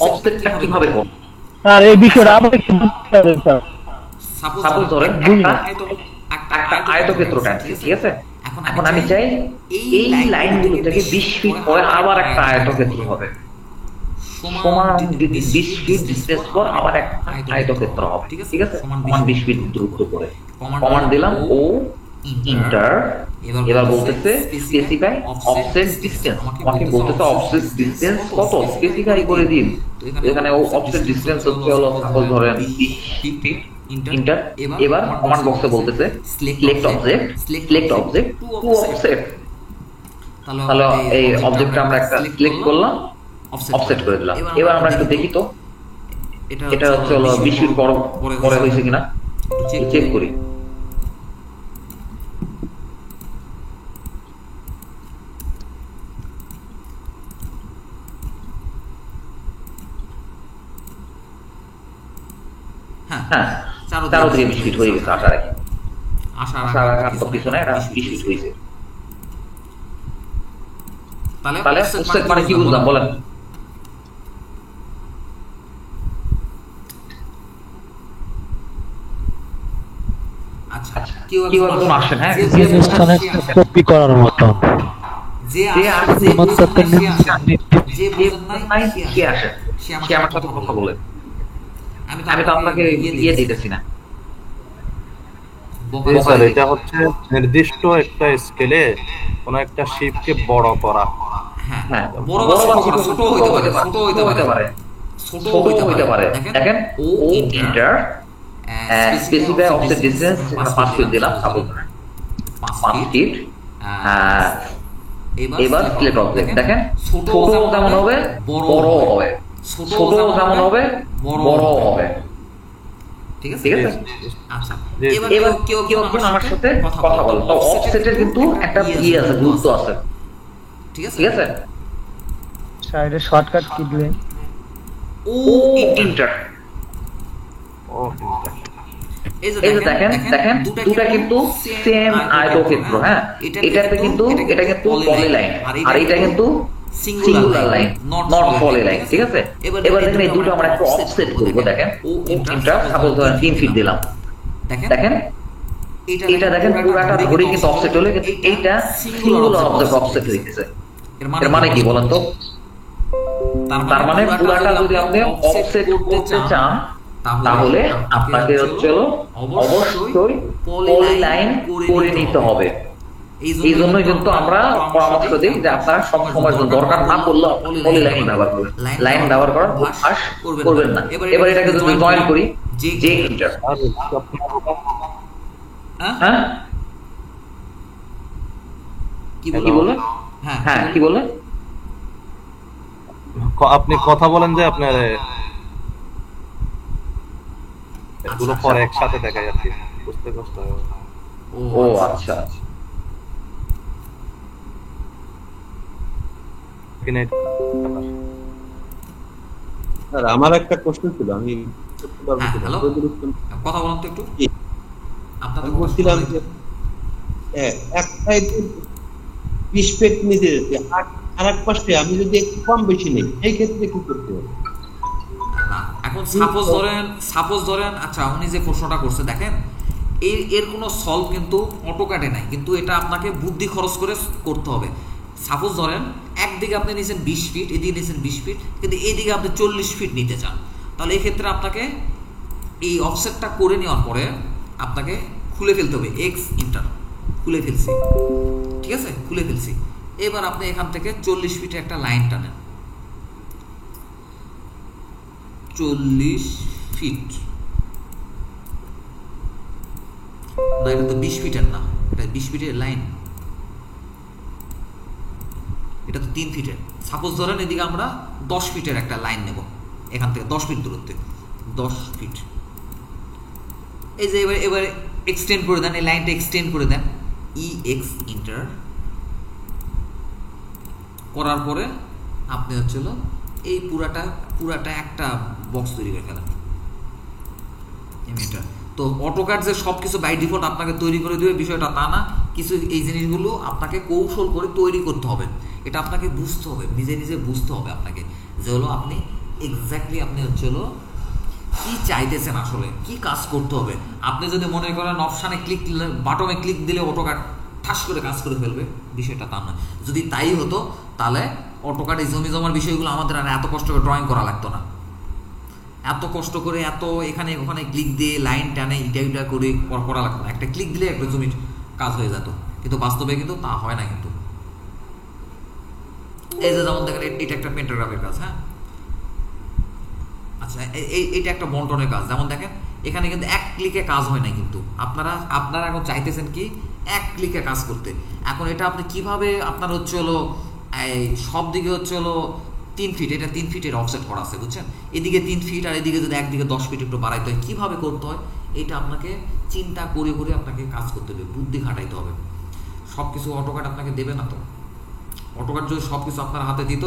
অফসেটটা কিভাবে করব স্যার এই বিষয়টা আমাকে একটু বলতে হবে স্যার সাপোজ ধরেন একটা আয়তক্ষেত্র টানছি ঠিক আছে এখন আমি চাই এই লাইনগুলো থেকে 20 ফিট পরে আবার একটা আয়তক্ষেত্র হবে সমান 20 ফিট ডিসটেন্স পর আবার একটা আয়তক্ষেত্র হবে ঠিক আছে সমান 20 ফিট দূরত্ব করে কমান্ড দিলাম ও ইন্টার এবার বলতেছে স্পেসিফাই অফসেট ডিসটেন্স আমাকে বলতেছে অফসেট ডিসটেন্স কত স্পেসিফাই করে দিন এখানে অফসেট ডিসটেন্স হচ্ছে হলো সাপোজ ধরেন 20 ফিট ইন্টার এবার কমান্ড বক্সে বলতেছে সিলেক্ট অবজেক্ট টু অফসেট তাহলে এই অবজেক্টটা আমরা একটা সিলেক্ট করলাম অফসেট করে দিলাম এবার আমরা একটু দেখি তো এটা হচ্ছে হলো 20 ফিট পরে হয়েছে কিনা চেক করি হ্যাঁ 4 থেকে 20 ফিট হয়ে গেছে আশা রাখার তো পিছনে এটা 20 ফিট হয়েছে তাহলে অফসেট মানে কি বুঝলাম বলেন আচ্ছা কি বলুন আসেন হ্যাঁ কপি করার মতো যে আসে যে বুঝেন নাই কে আসে সে আমার সাথে কথা বলে আমি তো আপনাকে ইয়ে দিতেছি না স্যার এটা হচ্ছে নির্দিষ্ট একটা স্কেলে কোন একটা শিপকে বড় করা হ্যাঁ বড় ছোট হইতে পারে দেখেন ও enter specify offset distance 5 feet দিলাম সাপোজ 5 ফিট এবার সিলেক্ট অবজেক্ট দেখেন ছোট যেমন হবে বড় হবে ছোট যেমন হবে বড় হবে ঠিক আছে আচ্ছা এবার কেউ আমার সাথে কথা বলে তো অফসেটের কিন্তু একটা ই আছে গুরুত্ব আছে ঠিক আছে সাইডে শর্টকাট কি দিলেন ও ইন্টার এই যে দেখেন দুটো কিন্তু সেম আয়তক্ষেত্র হ্যাঁ এটা কিন্তু পলিলাইন আর এটা কিন্তু সিঙ্গুলার লাইন নট পলিলাইন ঠিক আছে এবার দেখেন এই দুটো আমরা একটু অফসেট করব দেখেন ইন্টার সাপোজ ধরেন 3 ফিট দিলাম দেখেন এটা দেখেন পুরোটা ধরে কিন্তু অফসেট হলো কিন্তু এইটা সিঙ্গুলার অফসেট হয়ে গেছে এর মানে কি বলেন তো তার মানে পুরোটা যদি আপনি অফসেট করতে চান তাহলে আপনাকে হচ্ছে অবশ্যই পলিলাইন করে নিতে হবে এই জন্যই কিন্তু আমরা পরামর্শ দিই যে আপনারা সব সময় দরকার না পড়লে পলিলাইন ব্যবহার করবেন লাইন ব্যবহার করার অভ্যাস করবেন না এবার এটাকে যদি জয়েন করি যে ইন্টার হ্যাঁ কি বলে হ্যাঁ কি বলে আপনি কথা বলেন যে আপনার এগুলো পরে একসাথে দেখা যাচ্ছে বুঝতে কষ্ট হয় ও আচ্ছা স্যার আমার একটা প্রশ্ন ছিল আমি কথা বলুন তো একটু আপনাদের বলছিলাম যে এক সাইডে 20 ফিট নিচে আর এক পাশে আমি যদি একটু কম বেশি নেই এই ক্ষেত্রে কি করতে হবে এখন সাপোজ ধরেন আচ্ছা উনি যে প্রশ্নটা করছে দেখেন এর কোনো সলভ কিন্তু অটোক্যাডে নাই কিন্তু এটা আপনাকে বুদ্ধি খরচ করে করতে হবে সাপোজ ধরেন একদিকে আপনি নিয়েছেন 20 ফিট এদিকে নিয়েছেন 20 ফিট কিন্তু এইদিকে আপনি 40 ফিট নিতে চান তাহলে এই ক্ষেত্রে আপনাকে এই অফসেটটা করে নেওয়ার পরে আপনাকে খুলে ফেলতে হবে এক্স ইন্টার খুলে ফেলছি ঠিক আছে খুলে ফেলছি এবার আপনি এখান থেকে 40 ফিটে একটা লাইন টানেন, 40 ফিট না, এটা তো 20 ফিটের না, এটা 20 ফিটের লাইন, এটা তো 3 ফিটের। সাপোজ ধরেন এদিকে আমরা 10 ফিটের একটা লাইন নেব, এখান থেকে 10 ফিট দূরত্বে, 10 ফিট। এই যে এবার এক্সটেন্ড করে দেন, এই লাইনটা এক্সটেন্ড করে দেন, EX ইন্টার করার পরে আপনি হচ্ছিল এই পুরাটা একটা বক্স তৈরি করে ফেলেন। তো অটোক্যাড যে সবকিছু বাই ডিফল্ট আপনাকে তৈরি করে দেবে বিষয়টা তা না, কিছু এই জিনিসগুলো আপনাকে কৌশল করে তৈরি করতে হবে, এটা আপনাকে বুঝতে হবে, নিজে নিজে বুঝতে হবে আপনাকে, যে হলো আপনি এক্স্যাক্টলি আপনি হচ্ছিল কি চাইতেছেন, আসলে কি কাজ করতে হবে। আপনি যদি মনে করেন অপশানে ক্লিক, বাটনে ক্লিক দিলে অটোক্যাড ঠাস করে কাজ করে ফেলবে, বিষয়টা তা নয়। যদি তাই হতো তাহলে অটোক্যাড এই জমি জমার বিষয়গুলো আমাদের আর এত কষ্ট করে ড্রয়িং করা লাগতো না, এত কষ্ট করে এত এখানে ওখানে ক্লিক দিয়ে লাইন টানে ইটা করে করা লাগতো না, একটা ক্লিক দিলে একটা জমির কাজ হয়ে যেত। কিন্তু বাস্তবে কিন্তু তা হয় না। কিন্তু এই যে যেমন দেখেন এটা একটা পেন্টাগ্রাফের কাজ, হ্যাঁ আচ্ছা, এইটা একটা বন্টনের কাজ। যেমন দেখেন এখানে কিন্তু এক ক্লিকে কাজ হয় না, কিন্তু আপনারা এখন চাইতেছেন কি এক ক্লিকে কাজ করতে। এখন এটা আপনি কিভাবে, আপনার হচ্ছে হলো এই সব দিকে হচ্ছে হলো 3 ফিট, এটা 3 ফিটের অফসেট করা আছে, বুঝছেন? এদিকে 3 ফিট আর এদিকে যদি একদিকে 10 ফিট একটু বাড়াইতে হয়, কীভাবে করতে হয় এটা আপনাকে চিন্তা করে করে আপনাকে কাজ করতে হবে, বুদ্ধি খাটাইতে হবে। সব কিছু অটোক্যাড আপনাকে দেবে না তো। অটোক্যাড যদি সব কিছু আপনার হাতে দিত,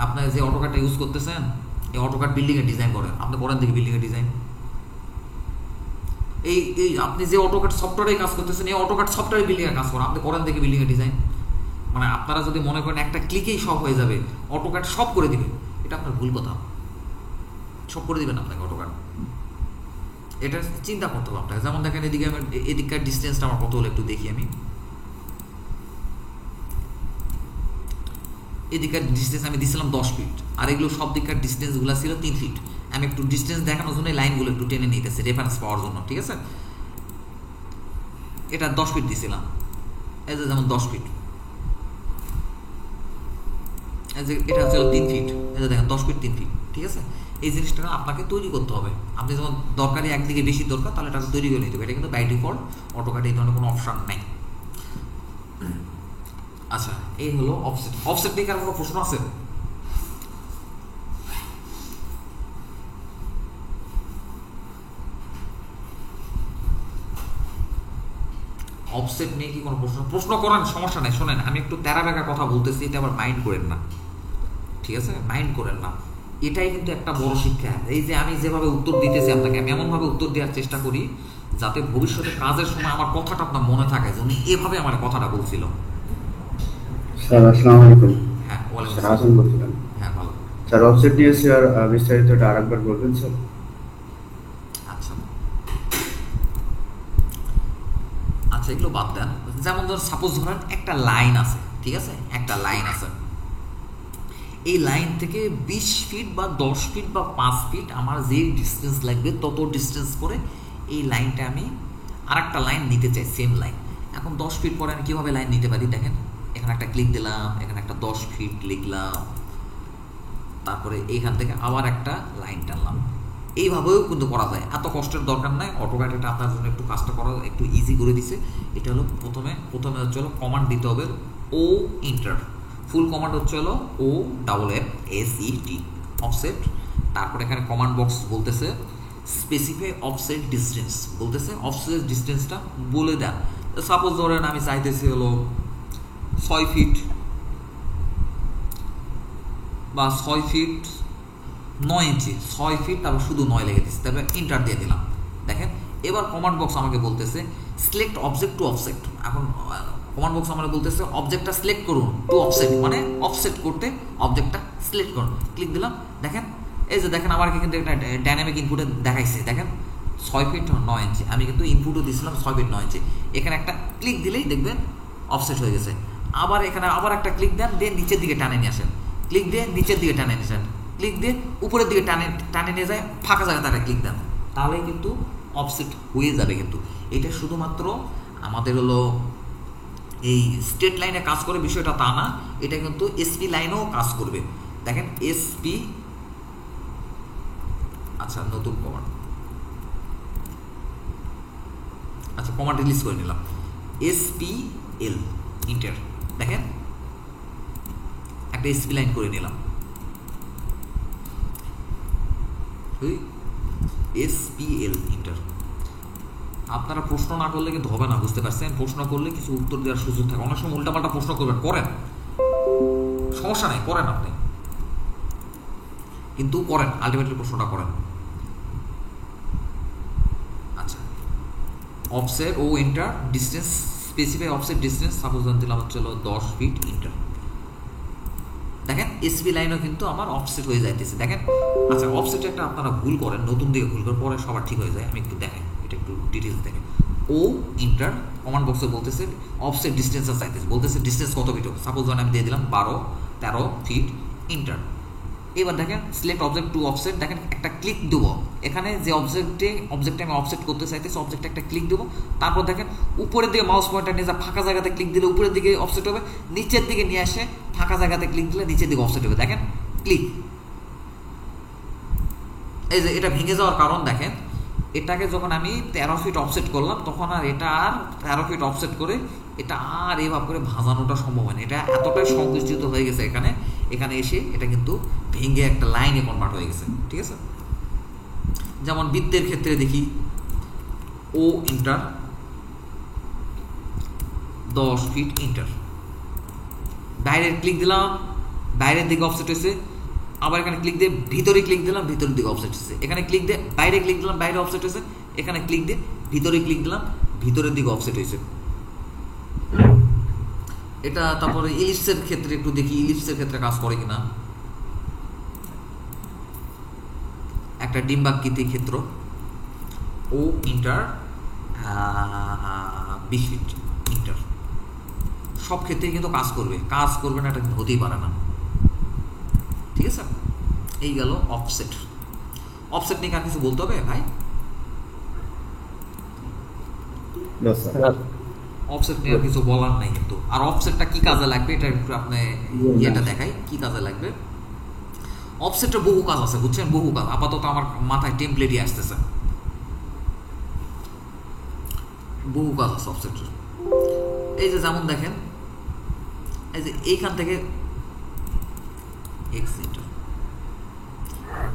আপনার যে অটোক্যাডটা ইউজ করতেছেন, এই অটোক্যাড বিল্ডিংয়ের ডিজাইন করেন, আপনি করেন দেখি বিল্ডিংয়ের ডিজাইন। এই আপনি যে অটোক্যাড সফটওয়্যারে কাজ করতেছেন, এই অটোক্যাড সফটওয়্যারে বিল্ডিংয়ের কাজ করেন, আপনি করেন দেখি বিল্ডিংয়ের ডিজাইন। মানে আপনারা যদি মনে করেন একটা ক্লিকেই সব হয়ে যাবে, অটোক্যাড সব করে দিবে, এটা আপনার ভুল কথা। সব করে দিবেন আপনাকে অটোক্যাড, এটা চিন্তা করতে হবে আপনাকে। যেমন দেখেন এদিকে আমার এদিককার ডিস্টেন্সটা আমার কত হলো একটু দেখি আমি। এদিককার ডিস্টেন্স আমি দিয়েছিলাম 10 ফিট, আর এগুলো সব দিককার ডিস্টেন্সগুলো ছিল 3 ফিট। আমি একটু ডিস্টেন্স দেখানোর জন্য লাইনগুলো একটু টেনে নিতেছি রেফারেন্স পাওয়ার জন্য, ঠিক আছে? এটা 10 ফিট দিয়েছিলাম, এই যে যেমন 10 ফিট, এটা হচ্ছে 3 ফিট, এই যে দেখেন 10 ফিট 3 ফিট, ঠিক আছে? এই জিনিসটা আপনাকে তৈরি করতে হবে। আপনি যখন দরকারি একদিকে বেশি দরকার, তাহলে এটা তৈরি করে নিতে হবে। এটা কিন্তু বাই ডিফল্ট অটোক্যাডে এই ধরনের কোনো অপশন নাই। আচ্ছা, এই হলো অফসেট। অফসেট নিয়ে কার কোনো প্রশ্ন আছে? অফসেট নিয়ে কি কোনো প্রশ্ন করেন? সমস্যা নাই, শোনেন আমি একটু তেরা বেকা কথা বলতেছি, এটা আবার মাইন্ড করেন না, ঠিক আছে? মাইন্ড করেন না, এটাই কিন্তু একটা বড় শিক্ষা। এই যে আমি যেভাবে উত্তর দিতেছি আপনাকে, আমি এমনভাবে উত্তর দেওয়ার চেষ্টা করি যাতে ভবিষ্যতে কাজের সময় আমার কথাটা আপনার মনে থাকে যে উনি এভাবে আমার কথাটা বলছিল। স্যার আসসালামু আলাইকুম। হ্যাঁ, ওয়ালাইকুম স্যার হাসান বলছিলাম। হ্যাঁ, ভালো স্যার অফসেট নিয়ে স্যার বিস্তারিতটা আরেকবার বলবেন স্যার? আচ্ছা আচ্ছা, এগুলো বাদ দেন। যেমন ধর সাপোজ ধরেন একটা লাইন আছে, ঠিক আছে? একটা লাইন আছে, এই লাইন থেকে 20 ফিট বা 10 ফিট বা 5 ফিট আমার যে ডিস্টেন্স লাগবে তত ডিস্টেন্স করে এই লাইনটা আমি আরেকটা লাইন নিতে চাই, সেম লাইন। এখন 10 ফিট পরে আমি কীভাবে লাইন নিতে পারি দেখেন, এখানে একটা ক্লিক দিলাম, এখানে একটা 10 ফিট লিখলাম, তারপরে এইখান থেকে আবার একটা লাইন টানলাম। এইভাবেও কিন্তু করা যায়, এত কষ্টের দরকার নাই। অটোক্যাড এটা আপনার জন্য একটু কাজটা করা একটু ইজি করে দিছে। এটা হলো প্রথমে হচ্ছে হলো কমান্ড দিতে হবে, ও ইন্টার, ফুল কমান্ড হচ্ছে হলো OFFSET অফসেট। তারপরে এখানে কমান্ড বক্স বলতেছে স্পেসিফাই অফসেট ডিস্টেন্স, বলতেছে অফসেট ডিস্টেন্সটা বলে দেন। সাপোজ ধরেন আমি চাইতেছি হলো 6 ফিট বা 6 ফিট 9 ইঞ্চি, 6 ফিট, তারপর শুধু 9 লিখে দিচ্ছি, তারপরে ইন্টার দিয়ে দিলাম। দেখেন এবার কমান্ড বক্স আমাকে বলতেছে সিলেক্ট অবজেক্ট টু অফসেট। এখন কমান্ড বক্স আমাকে বলতেছে অবজেক্টটা সিলেক্ট করুন টু অফসেট, মানে অফসেট করতে অবজেক্টটা সিলেক্ট করুন। ক্লিক দিলাম, দেখেন এই যে দেখেন আমার কিন্তু একটা ডাইনামিক ইনপুটে দেখাইছে, দেখেন 6 ফিট 9 ইঞ্চি। আমি কিন্তু ইনপুটও দিয়েছিলাম 6 ফিট 9 ইঞ্চি। এখানে একটা ক্লিক দিলেই দেখবেন অফসেট হয়ে গেছে। আবার এখানে আবার একটা ক্লিক দেন, দিয়ে নিচের দিকে টানে নিয়ে আসেন, ক্লিক দিয়ে নিচের দিকে টানে নিয়ে আসেন, ক্লিক দিয়ে উপরের দিকে টানে নিয়ে যায়, ফাঁকা জায়গাতে একটা ক্লিক দেন, তাহলেই কিন্তু অফসেট হয়ে যাবে। কিন্তু এটা শুধুমাত্র আমাদের হলো এই স্ট্রেট লাইনে কাজ করে বিষয়টা তা না, এটা কিন্তু এসপি লাইনেও কাজ করবে। দেখেন এসপি, আচ্ছা নতুন কমান্ড, আচ্ছা কমান্ড রিলিজ করে নিলাম, এসপিএল ইন্টার, দেখেন একটা এসপি লাইন করে নিলাম, এসপিএল ইন্টার। আপনারা প্রশ্ন না করলে কিন্তু হবে না, বুঝতে পারছেন? প্রশ্ন করলে কিছু উত্তর দেওয়ার সুযোগ থাকে। অনেক সময় উল্টাপাল্টা প্রশ্ন করবেন, করেন, সমস্যা নেই, করেন আপনি, কিন্তু করেন, আলটিমেটলি প্রশ্নটা করেন। আচ্ছা অফসেট ও enter distance, specify offset distance, suppose দিলাম হচ্ছে 10 ফিট ইন্টার। দেখেন এসপি লাইনও কিন্তু আমার অফসেট হয়ে যাইতেছে, দেখেন। আচ্ছা অফসেট একটা আপনারা ভুল করেন, নতুন দিকে ভুল করেন, পরে সবার ঠিক হয়ে যায়। আমি একটু দেখাই, এটা একটু ডিটেলস দেখেন। ও ইন্টার কমান্ড বক্সে বলতেছে অফসেট ডিস্টেন্স চাইতেছে, বলতেছে ডিস্টেন্স কত ফিট, সাপোজ আমি দিয়ে দিলাম 12-13 ফিট ইন্টার। এবার দেখেন সিলেক্ট অবজেক্ট টু অফসেট, দেখেন একটা ক্লিক দেবো এখানে, যে অবজেক্টে আমি অফসেট করতে চাইতেছি, অবজেক্টে একটা ক্লিক দেবো। তারপর দেখেন উপরের দিকে মাউস পয়েন্টার নিয়ে যা, ফাঁকা জায়গাতে ক্লিক দিলে উপরের দিকে অফসেট হবে, নিচের দিকে নিয়ে আসে ফাঁকা জায়গাতে ক্লিক দিলে নিচের দিকে অফসেট হবে। দেখেন ক্লিক, এই যে এটা ভেঙে যাওয়ার কারণ দেখেন, এটাকে যখন আমি 13 ফিট অফসেট করলাম তখন আর এটা আর 13 ফিট অফসেট করে এটা আর এভাবে করে ভাঙানোটা সম্ভব হয় না, এটা এতটাই সংকুচিত হয়ে গেছে এখানে এসে এটা কিন্তু ভেঙে একটা লাইনে কনভার্ট হয়ে গেছে, ঠিক আছে? যেমন বৃত্তের ক্ষেত্রে দেখি ও ইন্টার 10 ফিট ইন্টার, বাইরের ক্লিক দিলাম, বাইরের দিকে অফসেট হয়েছে, আবার এখানে ক্লিক দিয়ে ভিতরে ক্লিক দিলাম, ভিতরের দিকে অফসেট হয়েছে, এখানে ক্লিক দিয়ে বাইরে ক্লিক দিলাম, বাইরে অফসেট হয়েছে, এখানে ক্লিক দিয়ে ভিতরে ক্লিক দিলাম, ভিতরের দিকে অফসেট হয়েছে। এটা তারপরে ইলিপসের ক্ষেত্রে একটু দেখি, ইলিপসের ক্ষেত্রে কাজ করে কিনা। একটা ডিম্বাকৃতি ক্ষেত্র ও ইন্টার 20 ফিট ইন্টার, সব ক্ষেত্রে কিন্তু কাজ করবে না, এটা কিন্তু হতেই পারে না, ঠিক আছে? এই গেল অফসেট। অফসেট নিয়ে আর কিছু বলতে হবে ভাই? না স্যার, অফসেট নিয়ে কিছু বলার নাই কিন্তু। আর অফসেটটা কি কাজে লাগবে এটা একটু আপনি এটা দেখাই কি কাজে লাগবে। অফসেটের বহু কাজ আছে, বুঝছেন? বহু কাজ, আপাতত আমার মাথায় টেমপ্লেটই আসতেছে, বহু কাজ আছে অফসেটের। এই যে যেমন দেখেন, এই যে এইখান থেকে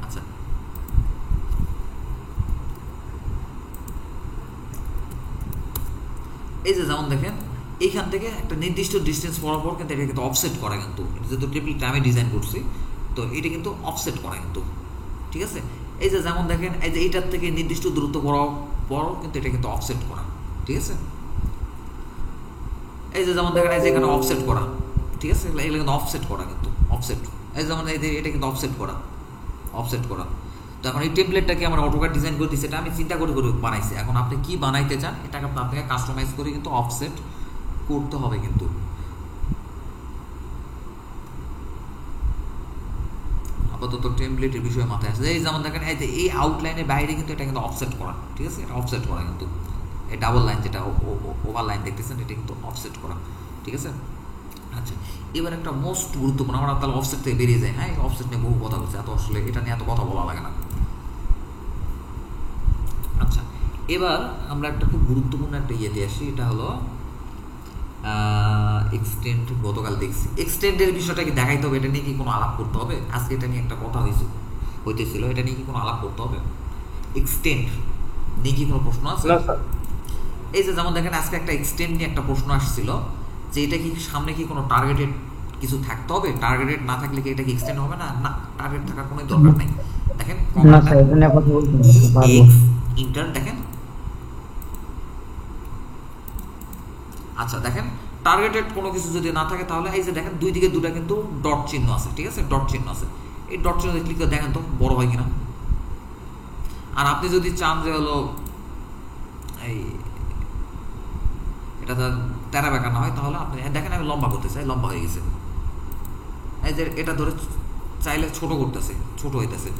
আচ্ছা এই যে যেমন দেখেন এইখান থেকে একটা নির্দিষ্ট ডিস্টেন্স বরাবর কিন্তু এটা কিন্তু অফসেট করা, কিন্তু যেহেতু টেবিল আমি ডিজাইন করছি তো এটা কিন্তু অফসেট করা কিন্তু, ঠিক আছে? এই যে যেমন দেখেন, এই যে এইটার থেকে নির্দিষ্ট দূরত্ব বড় কিন্তু এটা কিন্তু অফসেট করা, ঠিক আছে? এই যে যেমন দেখেন, এই যে এখানে অফসেট করা, ঠিক আছে? এগুলো কিন্তু অফসেট করা, কিন্তু অফসেট, এই যেমন এই যে এটা কিন্তু অফসেট করা। তো এখন এই টেমপ্লেটটাকে আমার অটোক্যাড ডিজাইন করে দিচ্ছি, এটা আমি চিন্তা করে বানাইছি। এখন আপনি কি বানাইতে চান এটাকে আপনাকে কাস্টমাইজ করে কিন্তু অফসেট করতে হবে কিন্তু। আপাতত টেমপ্লেটের বিষয়ে মাথায় আসে। এই যেমন দেখেন, এই যে এই আউটলাইনের বাইরে কিন্তু এটা কিন্তু অফসেট করা, ঠিক আছে? এটা অফসেট করা কিন্তু, এই ডাবল লাইন যেটা ওভার লাইন দেখতেছেন এটা কিন্তু অফসেট করা, ঠিক আছে? আচ্ছা এবার একটা মোস্ট গুরুত্বপূর্ণ, আমরা তাহলে অফসেট থেকে বেরিয়ে যাই। হ্যাঁ, অফসেট নিয়ে বহু কথা বলছে, এত আসলে এটা নিয়ে এত কথা বলা লাগে না। আচ্ছা এবার আমরা একটা খুব গুরুত্বপূর্ণ একটা ইয়েতে আসি, এটা হলো এক্সটেন্ড। গতকাল দেখছি এক্সটেন্ডের বিষয়টা কি দেখাইতে হবে, এটা নিয়ে কি কোনো আলাপ করতে হবে? আজকে এটা নিয়ে একটা কথা হইতেছিল, এটা নিয়ে কি কোনো আলাপ করতে হবে? এক্সটেন্ড নিয়ে কি কোনো প্রশ্ন আছে? এই যে যেমন দেখেন আজকে একটা এক্সটেন্ড নিয়ে একটা প্রশ্ন আসছিল যে এটা কি সামনে কি কোনো টার্গেটেড কিছু থাকতে হবে, টার্গেটেড না থাকলে কি এটা কি এক্সটেন্ড হবে না? না, টার্গেট থাকার কোনো দরকার নেই। দেখেন ইন্টার, দেখেন আচ্ছা দেখেন টার্গেটেড কোনো কিছু যদি না থাকে তাহলে এই যে দেখেন দুই দিকে দুটো কিন্তু ডট চিহ্ন আছে, ঠিক আছে? ডট চিহ্ন আছে, এই ডট চিহ্ন ক্লিক করে দেখেন তো বড় হয় কিনা। আর আপনি যদি চান যে হলো এই এটা তেরা বেঁকা না হয় তাহলে আপনি দেখেন আমি লম্বা করতে চাই, লম্বা হয়ে গেছে। এই যে এটা ধরে চাইলে ছোট করতেছে, ছোট হইতেছে,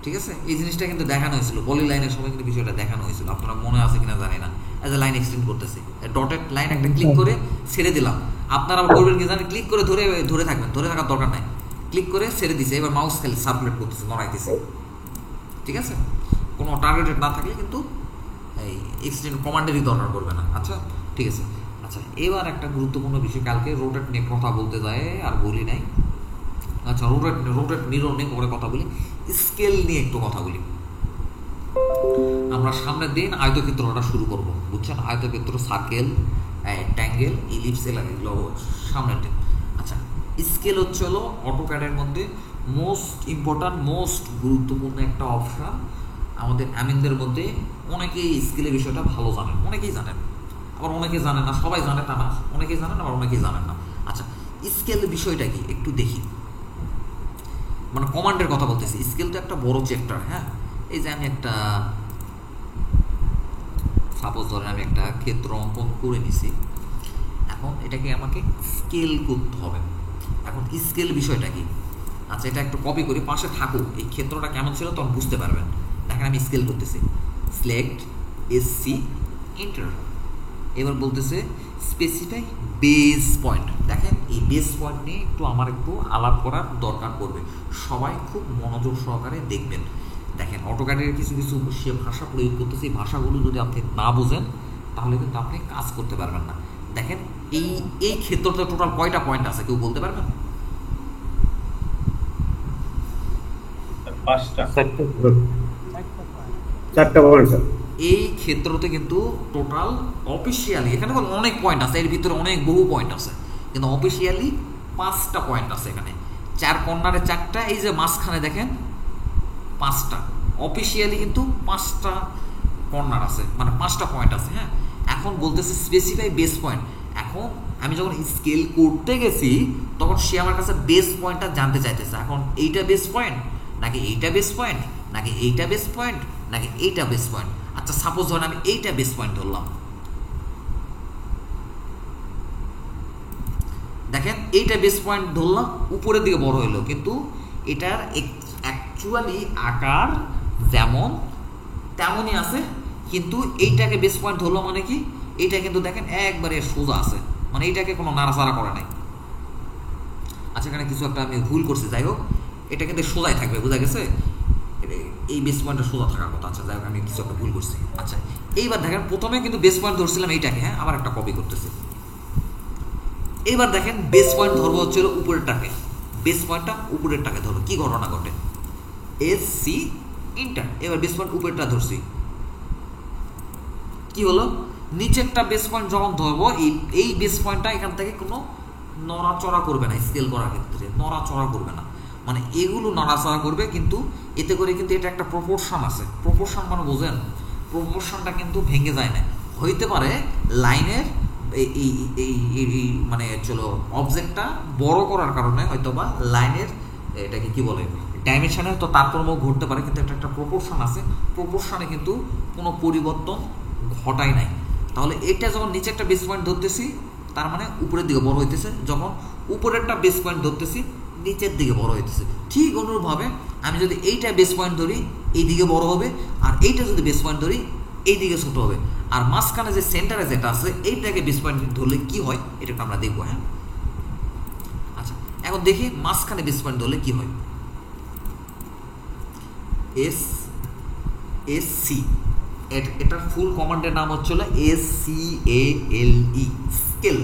ঠিক আছে? এই জিনিসটা কিন্তু দেখানো হয়েছিল পলি লাইনের সময়, কিন্তু বিষয়টা দেখানো হয়েছিল, আপনারা মনে আছে কিনা জানি না। অ্যাজ এ লাইন এক্সটেন্ড করতেছি, ডটেড লাইন একটা ক্লিক করে ছেড়ে দিলাম। আপনারা আবার করবেন কি জানেন, ক্লিক করে ধরে থাকবেন, ধরে থাকার দরকার নাই, ক্লিক করে ছেড়ে দিছে, এবার মাউস খালি সার্কুলেট করতেছে, নড়াইতেছে, ঠিক আছে? কোনো টার্গেটেড না থাকলে কিন্তু এই এক্সটেন্ড কমান্ডেরই দরকার করবে না। আচ্ছা ঠিক আছে। আচ্ছা এবার একটা গুরুত্বপূর্ণ বিষয়, কালকে রোটেট নিয়ে কথা বলতে যায় আর বলি নাই। আচ্ছা রোটেট মিরর নিয়ে পরে কথা বলি, স্কেল নিয়ে একটু কথা বলি। আমরা সামনের দিন আয়তক্ষেত্রটা শুরু করব, বুঝছেন? আয়তক্ষেত্র, সার্কেল, ট্যাঙ্গেল, ইলিপস, এগুলো সামনের দিন। আচ্ছা স্কেল হচ্ছে হলো অটোক্যাডের মধ্যে মোস্ট ইম্পর্ট্যান্ট, মোস্ট গুরুত্বপূর্ণ একটা অপশন। আমাদের আমিনদের মধ্যে অনেকেই স্কেলের বিষয়টা ভালো জানেন, অনেকেই জানেন, আবার অনেকে জানেন না, সবাই জানে তা না, অনেকেই জানেন আবার অনেকেই জানেন না। আচ্ছা স্কেল বিষয়টা কি একটু দেখি, মানে কমান্ডের কথা বলতেছি। স্কেল তো একটা বড় চ্যাপ্টার, হ্যাঁ। এই যে আমি একটা সাপোজ ধরেন আমি একটা ক্ষেত্র অঙ্কন করে নিছি, এখন এটাকে আমাকে স্কেল করতে হবে। এখন স্কেল বিষয়টা কি? আচ্ছা এটা একটু কপি করি, পাশে থাকুক, এই ক্ষেত্রটা কেমন ছিল তখন বুঝতে পারবেন। দেখেন আমি স্কেল করতেছি, সিলেক্ট এসসি এন্টার। এবার বলতেছে স্পেসিফাই বেস পয়েন্ট। দেখেন এই বেস পয়েন্ট নিয়ে একটু আমার একটু আলাপ করার দরকার পড়বে, সবাই খুব মনোযোগ সহকারে দেখবেন। দেখেন অটোক্যাডের কিছু কিছু সে ভাষা প্রয়োগ করতেছে, এই ভাষাগুলো যদি আপনি না বোঝেন তাহলে কিন্তু আপনি কাজ করতে পারবেন না। দেখেন এই ক্ষেত্রটা টোটাল কয়টা পয়েন্ট আছে কেউ বলতে পারবেন? 4টা পয়েন্ট স্যার। এই ক্ষেত্রতে কিন্তু টোটাল অফিসিয়ালি এখানে অনেক পয়েন্ট আছে, এর ভিতরে অনেক বহু পয়েন্ট আছে, কিন্তু অফিসিয়ালি 5টা পয়েন্ট আছে এখানে। 4 কর্নারে 4টা, এই যে মাঝখানে দেখেন 5টা। অফিসিয়ালি কিন্তু 5টা কর্নার আছে, মানে 5টা পয়েন্ট আছে, হ্যাঁ। এখন বলতেছে স্পেসিফাই বেস পয়েন্ট। এখন আমি যখন স্কেল করতে গেছি তখন সে আমার কাছে বেস পয়েন্টটা জানতে চাইতেছে। এখন এইটা বেস পয়েন্ট নাকি এইটা বেস পয়েন্ট নাকি এইটা বেস পয়েন্ট নাকি এইটা বেস পয়েন্ট। আচ্ছা সাপোজ ধরেন আমি এইটা বেস পয়েন্ট ধরলাম, দেখেন এইটা বেস পয়েন্ট ধরলাম, উপরের দিকে বড় হইলো, কিন্তু এটার অ্যাকচুয়ালি আকার যেমন তেমনই আছে, কিন্তু এইটাকে বেস পয়েন্ট ধরলো মানে কি এইটা কিন্তু দেখেন একবারে সোজা আছে, মানে এইটাকে কোনো নাড়াচাড়া করে নাই। আচ্ছা এখানে কিছু একটা আমি ভুল করছি, যাই হোক এটা কিন্তু সোজাই থাকবে, বোঝা গেছে? এই বেস পয়েন্টটা সোজা থাকার কথা। আচ্ছা যাই হোক আমি কিছু একটা ভুল করছি। আচ্ছা এইবার দেখেন প্রথমে কিন্তু বেস পয়েন্ট ধরছিলাম এইটাকে, হ্যাঁ, আবার একটা কপি করতেছি। এইবার দেখেন বেস পয়েন্ট ধরবো হচ্ছিল উপরেরটাকে, বেস পয়েন্টটা উপরেরটাকে ধরো, কি ঘটনা ঘটে? S C enter. এবার বেস পয়েন্ট উপরেরটা ধরছি, কি হলো? নিচেরটা বেস পয়েন্ট যখন ধরবো এই বেস পয়েন্টটা এখান থেকে কোনো নড়াচড়া করবে না, স্কেল করার ক্ষেত্রে নড়াচড়া করবে না, মানে এগুলো নড়াচড়া করবে, কিন্তু এতে করে কিন্তু এটা একটা প্রপোর্শন আছে। প্রপোর্শন মানে বোঝেন? প্রপোর্শনটা কিন্তু ভেঙে যায় না। হইতে পারে লাইনের এই মানে চলো অবজেক্টটা বড় করার কারণে হয়তো বা লাইনের এটাকে কি বলে ডাইমেনশনে তো তারতম্য ঘটতে পারে, কিন্তু এটা একটা প্রপোর্শন আছে, প্রপোর্শনে কিন্তু কোনো পরিবর্তন ঘটায় নাই। তাহলে এটা যখন নিচে একটা বেস পয়েন্ট ধরতেছি তার মানে উপরের দিকে বড় হইতেছে, যখন উপরেরটা বেস পয়েন্ট ধরতেছি নিচের দিকে বড় হইতেছে। ঠিক অনুরূপভাবে আমি যদি এইটা বেস পয়েন্ট ধরি এই দিকে বড় হবে, আর এইটা যদি বেস পয়েন্ট ধরি এই দিকে ছোট হবে, আর মাঝখানে যে সেন্টারে যেটা আছে এইটাকে বেস পয়েন্ট ধরলে কি হয় এটা আমরা দেখবো, হ্যাঁ। আচ্ছা এখন দেখি মাঝখানে বেস পয়েন্ট ধরলে কি হয়। এস সি, এটার ফুল কমান্ডের নাম হচ্ছিল SCALE, স্কেল।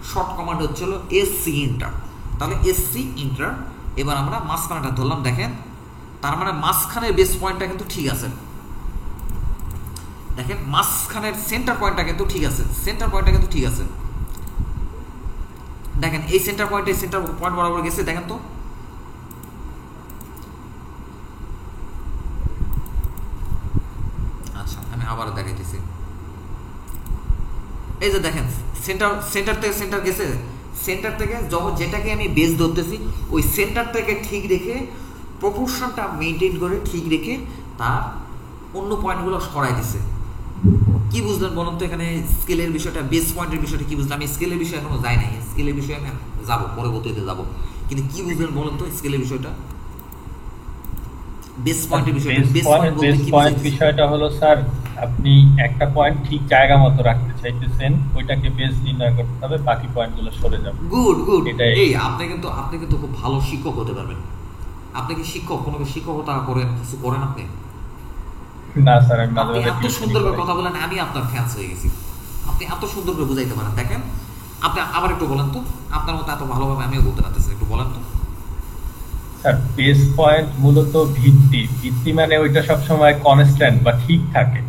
শর্ট কমান্ড হচ্ছিল SC ইন্টার। তাহলে SC ইন্টার। এবার আমরা মাঝখানেটা ধরলাম, দেখেন তার মানে মাঝখানের বেস পয়েন্টটা কিন্তু ঠিক আছে, দেখেন মাঝখানের সেন্টার পয়েন্টটা কিন্তু ঠিক আছে, সেন্টার পয়েন্টটা কিন্তু ঠিক আছে। দেখেন এই সেন্টার পয়েন্ট এই সেন্টার পয়েন্ট বরাবর গেছে, দেখেন তো। আচ্ছা আমি আবার দেখাইতেছি, এই যে দেখেন সেন্টার থেকে সেন্টার গেছে, সেন্টার থেকে যখন যেটাকে আমি বেস ধরতেছি ওই সেন্টার থেকে ঠিক রেখে প্রপোর্শনটা মেনটেন করে ঠিক রেখে তার অন্য পয়েন্টগুলো সরাই দিছে। কি বুঝলেন বলুন তো এখানে স্কেলের বিষয়টা, বেস পয়েন্টের বিষয়টা কি বুঝলেন? আমি স্কেলের বিষয়ে এখনো যাই নাই, স্কেলের বিষয়ে আমি যাবো পরবর্তীতে যাবো, কিন্তু কি বুঝলেন বলুন তো স্কেলের বিষয়টা, বেস পয়েন্টের বিষয়টা? বেস পয়েন্ট বিষয়টা হলো স্যার আপনি একটা পয়েন্ট ঠিক জায়গা মতো রাখতে চাইতেছেন, ওইটাকে বেস নির্ণয় করতে হবে, বাকি পয়েন্টগুলো সরে যাবে। Good good. এটাই। এই আপনি কিন্তু খুব ভালো শিক্ষক হতে পারবেন। আপনি কি শিক্ষক, কোনো শিক্ষকতা করেন, কিছু করেন আপনি? না স্যার, আমি আপনি এত সুন্দর করে কথা বলেন, আমি আপনার ফ্যান্স হয়ে গেছি। আপনি এত সুন্দর করে বুঝাইতে পারেন। দেখেন আপনি আবার একটু বলেন তো, আপনার মতো এত ভালোভাবে আমিও বলতে পারতেছি, একটু বলেন তো। স্যার বেস পয়েন্ট মূলত ভিত্তি মানে ওইটা সবসময় কনস্ট্যান্ট বা ঠিক থাকে,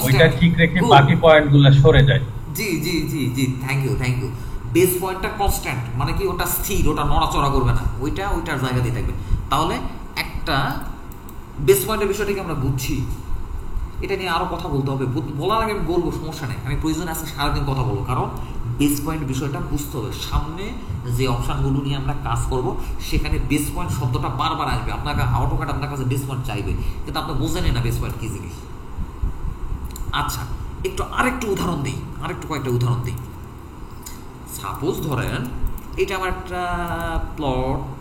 ওইটা ঠিক রেখে বাকি পয়েন্টগুলো সরে যায়। জি জি জি জি, thank you thank you. Base পয়েন্টটা কনস্ট্যান্ট মানে কি, ওটা স্থির, ওটা নড়াচড়া করবে না, ওইটার জায়গাতেই থাকবে। তাহলে একটা বেস পয়েন্টের বিষয়টাকে আমরা বুঝছি, এটা নিয়ে আরও কথা বলতে হবে। বলার আগে আমি বলবো, সমস্যা নেই, আমি প্রয়োজন আছে সারাদিন কথা বলবো, কারণ বেস পয়েন্ট বিষয়টা বুঝতে হবে। সামনে যে অপশানগুলো নিয়ে আমরা কাজ করব সেখানে বেস পয়েন্ট শব্দটা বারবার আসবে। আপনাকে অটোক্যাড আপনার কাছে বেস পয়েন্ট চাইবে, কিন্তু আপনি বোঝেনই না বেস পয়েন্ট কী জিনিস। আচ্ছা, আরেকটু উদাহরণ দিই, কয়েকটা উদাহরণ দিই। সাপোজ ধরেন এটা আমার একটা প্লট,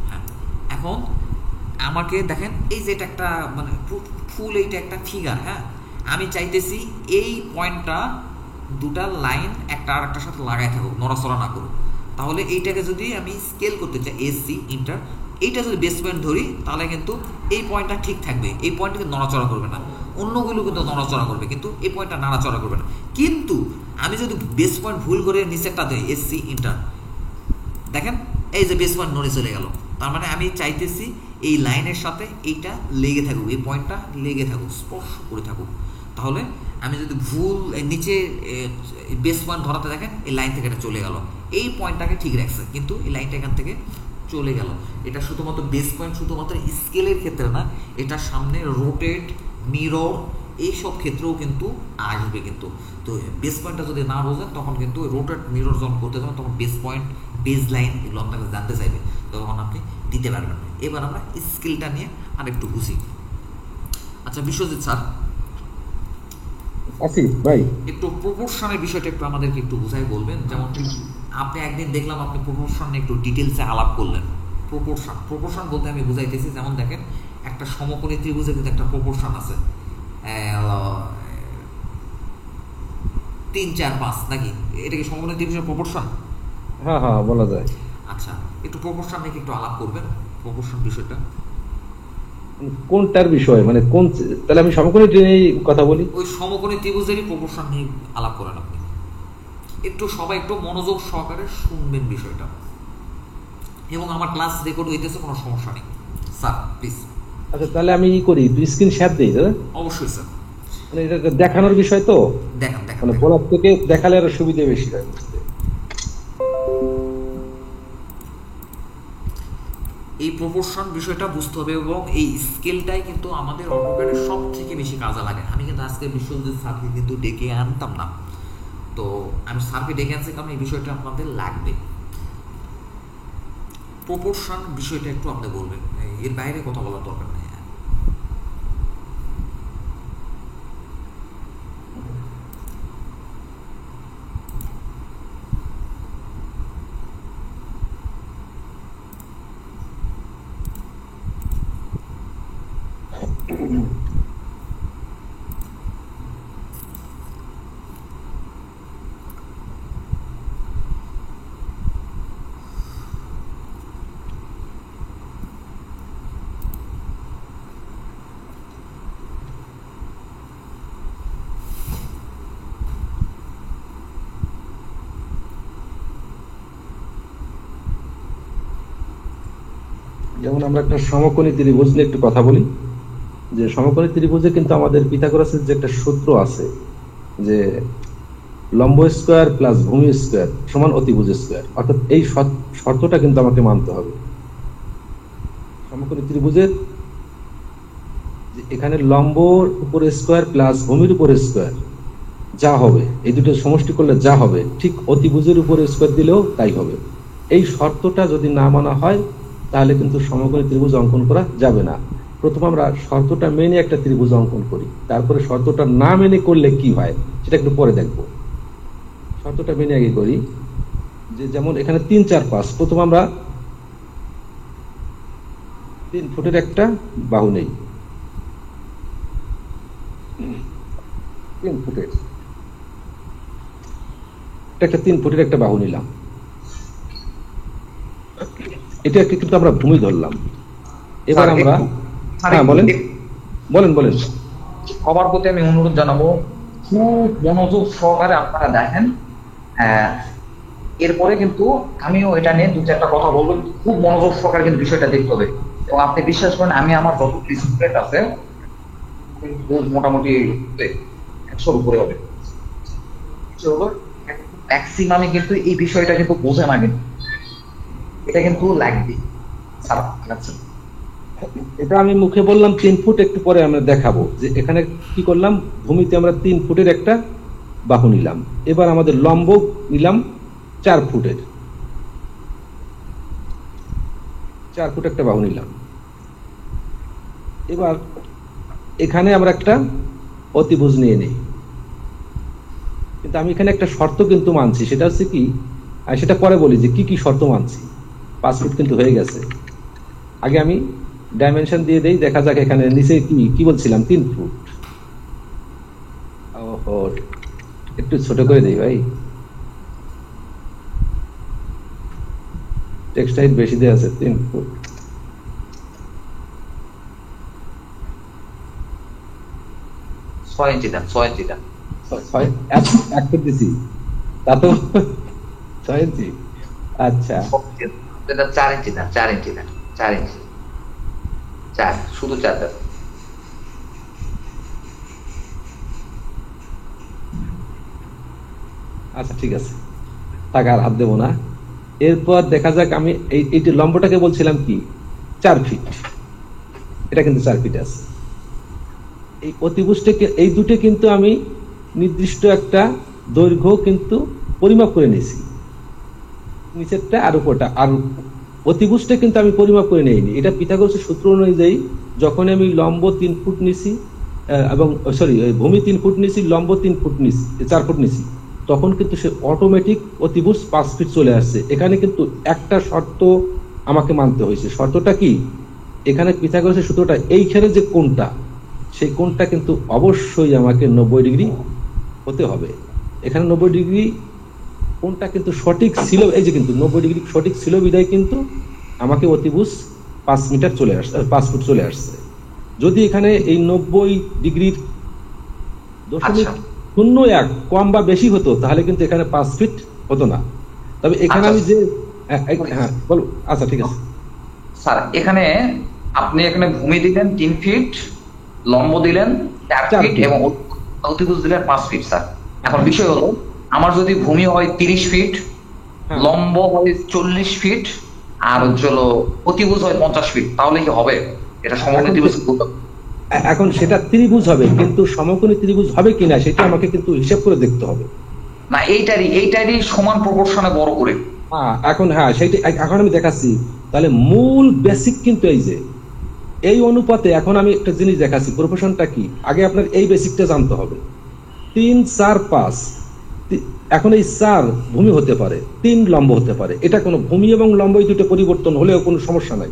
হ্যাঁ। এখন আমাকে দেখেন, এই যে এটা একটা মানে ফুল, এইটা একটা ফিগার, হ্যাঁ। আমি চাইতেছি এই পয়েন্টটা দুটা লাইন একটা আর একটার সাথে লাগাই থাকুক, নড়াচড়া না করুক। তাহলে এইটাকে যদি আমি স্কেল করতে চাই, এসি ইন্টার, এইটা যদি বেস পয়েন্ট ধরি, তাহলে কিন্তু এই পয়েন্টটা ঠিক থাকবে, এই পয়েন্টটাকে নড়াচড়া করবে না। অন্যগুলো কিন্তু নড়াচড়া করবে, কিন্তু এই পয়েন্টটা নাড়াচড়া করবে না। কিন্তু আমি যদি বেস পয়েন্ট ভুল করে নিচেরটা দিই, এসি ইন্টার, দেখেন এই যে বেস পয়েন্ট নড়ে চলে গেল। তার মানে আমি চাইতেছি এই লাইনের সাথে এইটা লেগে থাকুক, এই পয়েন্টটা লেগে থাকুক, স্পর্শ করে থাকুক। তাহলে আমি যদি ভুল নিচে বেস পয়েন্ট ধরাতে দেখেন, এই লাইন থেকে এটা চলে গেল, এই পয়েন্টটাকে ঠিক রাখছে, কিন্তু এই লাইনটা এখান থেকে চলে গেল। এটা শুধুমাত্র বেস পয়েন্ট, শুধুমাত্র স্কেলের ক্ষেত্রে না, এটা সামনে রোটেট, মিরর, এইসব ক্ষেত্রেও কিন্তু আসবে। কিন্তু তো বেস পয়েন্টটা যদি না বোঝেন, তখন কিন্তু রোটেট, মিরর যখন করতে যাবেন, তখন বেস পয়েন্ট, বেস লাইন এগুলো আপনাকে জানতে চাইবে, তখন আপনি দিতে পারবেন না। এবার আমরা স্কেলটা নিয়ে আরেকটু বুঝি। আচ্ছা বিশ্বজিৎ স্যার, আসি ভাই, একটু প্রপোর্শনের বিষয়টা একটু আমাদেরকে একটু বুঝাই বলবেন। যেমন আপনি একদিন দেখলাম আপনি প্রপোর্শন একটু ডিটেলসে আলাপ করলেন। প্রপোর্শন বলতে আমি বুঝাইতেছি, যেমন দেখেন একটা সমকোণী ত্রিভুজের কিন্তু একটা প্রপোর্শন আছে 3, 4, 5 নাকি? এটা কি সমকোণী ত্রিভুজের প্রপোর্শন? হ্যাঁ হ্যাঁ বলা যায়। আচ্ছা, একটু প্রপোর্শন নিয়ে একটু আলাপ করবেন, প্রপোর্শন বিষয়টা কোনটার বিষয়, মানে কোন, তাহলে আমি সমকোণী নিয়ে কথা বলি। ওই সমকোণী ত্রিভুজেরই প্রপোর্শন নিয়ে আলাপ করেন আপনি। একটু সবাই একটু মনোযোগ সহকারে শুনবেন বিষয়টা, এবং আমার ক্লাস রেকর্ড হইতেছে, কোনো সমস্যা নেই স্যার, প্লিজ। আচ্ছা তাহলে আমি করি, স্ক্রিন শেয়ার দিই দাদা। অবশ্যই স্যার, মানে এটা দেখানোর বিষয় তো, দেখান, মানে বলার থেকে দেখালে আরো সুবিধা বেশি হয় বুঝতে। এই প্রপোর্শন বিষয়টা বুঝতে হবে, এবং এই স্কেলটাই কিন্তু আমাদের অটোক্যাডের সব থেকে বেশি কাজে লাগে। আমি কিন্তু আজকে বিশ্বজিৎ স্যারকে কিন্তু ডেকে আনতাম না, তো আমি স্যারকে ডেকে আনছি কারণ এই বিষয়টা আপনাদের লাগবে। প্রপোর্শন বিষয়টা একটু আপনি বলবেন, এর বাইরে কথা বলার দরকার নেই। যেমন আমরা একটা সমকোণী ত্রিভুজ নিয়ে একটু কথা বলি, যে সমকোণী ত্রিভুজে কিন্তু আমাদের পিথাগোরাসের যে একটা সূত্র আছে, যে লম্ব স্কয়ার প্লাস ভূমি স্কয়ার সমান অতিভুজ স্কয়ার, অর্থাৎ এই শর্তটা কিন্তু আমাকে মানতে হবে। সমকোণী ত্রিভুজের এখানে লম্বর উপর স্কয়ার প্লাস ভূমির উপর স্কয়ার যা হবে, এই দুটো সমষ্টি করলে যা হবে, ঠিক অতিভুজের উপর স্কয়ার দিলেও তাই হবে। এই শর্তটা যদি না মানা হয়, তাহলে কিন্তু সমকোণী ত্রিভুজ অঙ্কন করা যাবে না। প্রথম আমরা শর্তটা মেনে একটা ত্রিভুজ অঙ্কন করি, তারপরে শর্তটা না মেনে করলে কি হয় সেটা একটু পরে দেখবো। শর্তটা মেনে আগে করি, যে যেমন এখানে 3, 4, 5, প্রথম আমরা 3 ফুটের একটা বাহু নেই, 3 ফুটের, এটা একটা 3 ফুটের একটা বাহু নিলাম, এটা কিন্তু আমরা ভূমি ধরলাম। এবার আমরা হ্যাঁ বলেন বলেন বলেন। সবার প্রতি আমি অনুরোধ জানাবো, খুব মনোযোগ সহকারে আপনারা দেখেন। এরপরে কিন্তু আমিও এটা নিয়ে 2-4টা কথা বলবো, খুব মনোযোগ সহকারে কিন্তু বিষয়টা দেখতে হবে। এবং আপনি বিশ্বাস করেন, আমি আমার যত স্টুডেন্ট আছে মোটামুটি 100-র উপরে হবে, ম্যাক্সিমামই কিন্তু এই বিষয়টা কিন্তু বোঝে না, কিন্তু এটা কিন্তু লাগবে। এটা আমি মুখে বললাম 3 ফুট, একটু পরে আমরা দেখাবো যে এখানে কি করলাম। ভূমিতে আমরা 3 ফুটের একটা বাহু নিলাম, এবার আমাদের লম্ব নিলাম 4 ফুটের, 4 ফুট একটা বাহু নিলাম। এবার এখানে আমরা একটা অতিভুজ নিয়ে নিই, কিন্তু আমি এখানে একটা শর্ত কিন্তু মানছি, সেটা হচ্ছে কি, আর সেটা পরে বলি যে কি কি শর্ত মানছি। 5 ফুট কিন্তু হয়ে গেছে, আগে আমি ডাইমেনশন দিয়ে দেই, দেখা যাক এখানে নিচে কি বলছিলাম 3 ফুট। ওহো, একটু ছোট করে দেই ভাই, টেক্সট হাইট বেশি দেয়া আছে। 3 ফুট 6 ইঞ্চি দেন, 6 ইঞ্চি দেন, 1 ফুট দিছি তা তো 6 ইঞ্চি। আচ্ছা 4 ইঞ্চি দেন, 4 ইঞ্চি দেন, 4 ইঞ্চি, 4, শুধু 4 দেন। আচ্ছা ঠিক আছে, টাকা আর হাত দেবো না। এরপর দেখা যাক, আমি এই লম্বটাকে বলছিলাম কি 4 ফিট, এটা কিন্তু 4 ফিট আছে। এই অতিভুজটাকে, এই দুটো কিন্তু আমি নির্দিষ্ট একটা দৈর্ঘ্য কিন্তু পরিমাপ করে নিয়েছি, নিচেরটা আর উপরটা। আর অতিভুজটা কিন্তু আমি পরিমাপ করে নেইনি, এটা পিথাগোরাসের সূত্র অনুযায়ী যখন আমি লম্ব 3 ফুট নিছি এবং ভূমি 3 ফুট নিছি, লম্ব 3 ফুট নিছি, 4 ফুট নিছি, তখন কিন্তু সে অটোমেটিক অতিভুজ 5 ফিট চলে আসছে। এখানে কিন্তু একটা শর্ত আমাকে মানতে হয়েছে। শর্তটা কি, এখানে পিথাগোরাসের সূত্রটা এইখানে যে কোণটা, সেই কোণটা কিন্তু অবশ্যই আমাকে 90 ডিগ্রি হতে হবে। এখানে 90 ডিগ্রি কোণটা কিন্তু সঠিক ছিল, এই যে কিন্তু 90 ডিগ্রি সঠিক ছিল বিধায় কিন্তু আমাকে অতিভুজ 5 মিটার চলে আসছে, 5 ফুট চলে আসছে। যদি এখানে এই 90 ডিগ্রির 0.01 কম বা বেশি হতো, তাহলে কিন্তু এখানে 5 ফিট হতো না। তবে এখানে আমি যে হ্যাঁ বলো। আচ্ছা ঠিক আছে স্যার, এখানে আপনি এখানে ভূমি দিলেন 3 ফিট, লম্ব দিলেন 4 ফিট এবং অতিভুজ দিলেন 5 ফিট। স্যার, এখন বিষয় হলো, আমার যদি ভূমি হয় 30 ফিট, লম্ব হয় 40 ফিট, আর হলো অতিভুজ হয় 50 ফিট, তাহলে কি হবে? এটা সমকোণী ত্রিভুজ। এখন সেটা ত্রিভুজ হবে, কিন্তু সমকোণী ত্রিভুজ হবে কিনা সেটা আমাকে কিন্তু হিসাব করে দেখতে হবে। না, এইটারই সমান প্রপোর্শনে বড় করে। এখন হ্যাঁ সেটা এখন আমি দেখাচ্ছি। তাহলে মূল বেসিক কিন্তু এই যে এই অনুপাতে, এখন আমি একটা জিনিস দেখাচ্ছি, প্রপোর্শনটা কি। আগে আপনার এই বেসিকটা জানতে হবে। 3, 4, 5, এখন এই 4 ভূমি হতে পারে, 3 লম্ব হতে পারে, এটা কোনো ভূমি এবং লম্ব এই দুটো পরিবর্তন হলেও কোনো সমস্যা নাই।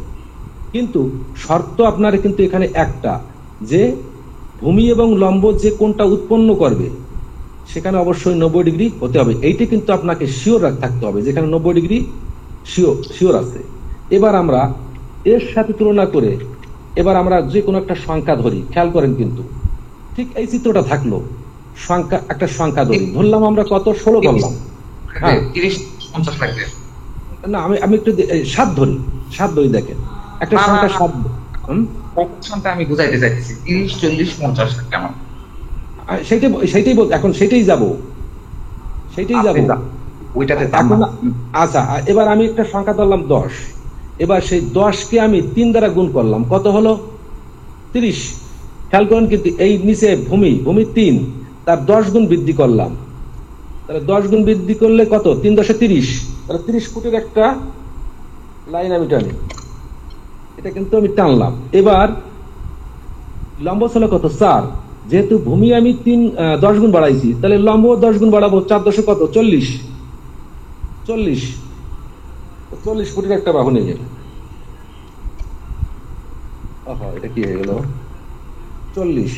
কিন্তু শর্ত আপনার কিন্তু এখানে একটা, যে ভূমি এবং লম্ব যে কোণটা উৎপন্ন করবে সেখানে অবশ্যই 90 ডিগ্রি হতে হবে। এইটা কিন্তু আপনাকে শিওর থাকতে হবে, যেখানে 90 ডিগ্রি শিওর আছে। এবার আমরা এর সাথে তুলনা করে এবার আমরা যে কোনো একটা সংখ্যা ধরি, খেয়াল করেন কিন্তু ঠিক এই চিত্রটা থাকলো, একটা সংখ্যা ধরি, ধরলাম আমরা কত, 16 ধরলাম। হ্যাঁ 30-50 লাগবে না, আমি একটু 7 ধরি, 7 ধরি, দেখেন একটা সংখ্যা 7। প্রপোর্শনটা আমি বুঝাইতে চাইতেছি, 30, 40, 50 কেমন, সেইটাই এখন সেইটাই যাব ওইটাতে। আচ্ছা, এবার আমি একটা সংখ্যা ধরলাম 10। এবার সেই 10কে আমি 3 দ্বারা গুণ করলাম, কত হলো? 30। খেয়াল করেন কিন্তু এই নিচে ভূমি 3, তার 10 গুণ বৃদ্ধি করলাম, তাহলে 10 গুণ বৃদ্ধি করলে কত? 3 × 30, তাহলে 30 ফুটের একটা লাইন আমি টানি, এটা কিন্তু আমি টানলাম। এবার লম্ব ছিল কত? 4। যেহেতু ভূমি আমি 10 গুণ বাড়াইছি, তাহলে লম্ব 10 গুণ বাড়াবো, 4 × 10 কত? 40 ফুটের একটা বাহু নিয়ে গেল। এটা কি হয়ে গেল? 40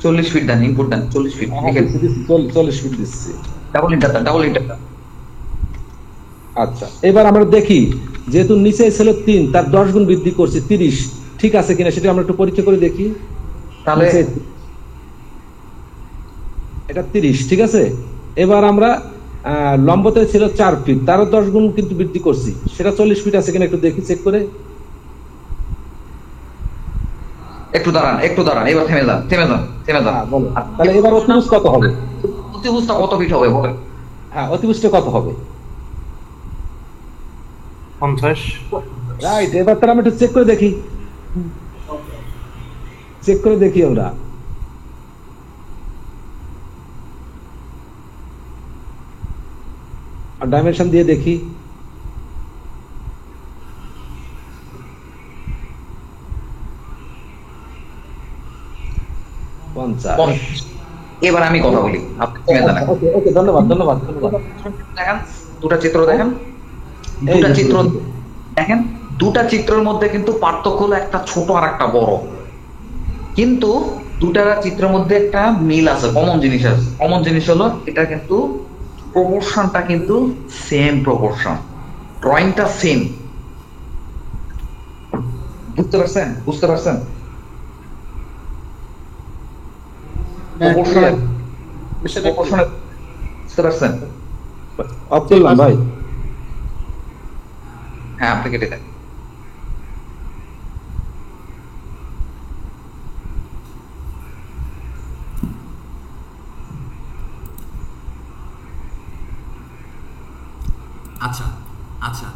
40 ফিট দেন, ইনপুট দেন 40 ফিট। দেখেন 40 ফিট দিচ্ছি। ডাবল ইন্টার দেন, ডাবল ইন্টার। আচ্ছা, এবার আমরা দেখি যেহেতু নিচে ছিল 3, তার 10 গুণ বৃদ্ধি করছি 30, ঠিক আছে কিনা সেটা আমরা একটু পরীক্ষা করে দেখি। তাহলে এটা 30, ঠিক আছে। এবার আমরা লম্বতে ছিল 4 ফিট, তারও 10 গুণ কিন্তু বৃদ্ধি করছি, সেটা 40 ফিট আছে কিনা একটু দেখি, চেক করে। একটু দাঁড়ান, এবার থেমে যান। বলো তাহলে এবার অতিভুজ কত হবে? অতিভুজটা কত ফিট হবে বলেন? হ্যাঁ, অতিভুজটা কত হবে? 50। রাইট। এবার তাহলে আমরা একটু চেক করে দেখি আমরা। আর ডাইমেনশন দিয়ে দেখি। এবার আমি কথা বলি, আপনি থেমে যান। ওকে, ধন্যবাদ। দেখেন দুটা চিত্র দেখেন, দুটা চিত্রের মধ্যে কিন্তু পার্থক্য হলো একটা ছোট আর একটা বড়, কিন্তু দুটা চিত্রের মধ্যে একটা মিল আছে, কমন জিনিস হলো এটা কিন্তু প্রপোর্শনটা কিন্তু সেম প্রপোর্শন, ড্রয়িংটা সেম। বুঝতে পারছেন? বুঝতে পারছেন ভাই? হ্যাঁ, আপনি কেটে দেন। আচ্ছা,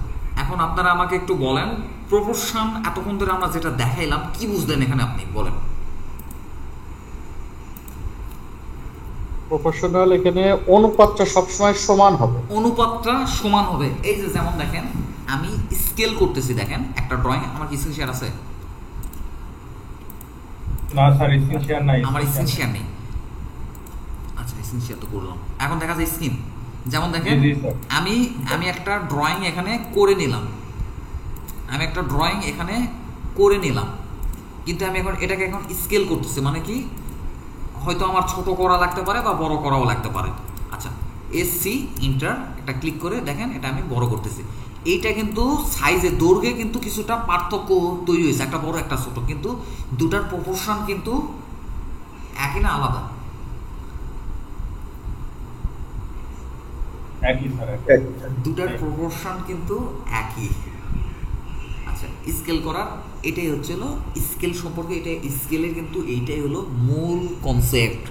এখন আপনারা আমাকে একটু বলেন, প্রপোর্শন এতক্ষণ ধরে আমরা যেটা দেখাইলাম কি বুঝলেন এখানে, আপনি বলেন। প্রপোর্শনাল এখানে অনুপাতটা সবসময় সমান হবে। এই যে যেমন দেখেন আমি স্কেল করতেছি, দেখেন একটা ড্রয়িং, আমার কি স্ক্রিন শেয়ার আছে? না স্যার, স্ক্রিন শেয়ার নাই। আমার স্ক্রিন শেয়ার নেই। আচ্ছা, স্ক্রিন শেয়ার তো করলাম, এখন দেখা যায় স্ক্রিন। যেমন দেখেন আমি একটা ড্রয়িং এখানে করে নিলাম, কিন্তু আমি এটাকে এখন স্কেল করতেছি, মানে কি হয়তো আমার ছোট করা লাগতে পারে বা বড় করাও লাগতে পারে। আচ্ছা, এসসি ইন্টার একটা ক্লিক করে দেখেন এটা আমি বড় করতেছি। এইটা কিন্তু সাইজে দৈর্ঘ্যে কিন্তু কিছুটা পার্থক্য তৈরি হয়েছে, একটা বড় একটা ছোট, কিন্তু দুটার প্রপোর্শন কিন্তু একই না আলাদা? দুটার প্রপোর্শন কিন্তু একই। আচ্ছা, স্কেল করার এটাই হলো স্কেল সম্পর্কে, এটা স্কেলের কিন্তু এইটাই হলো মূল কনসেপ্ট।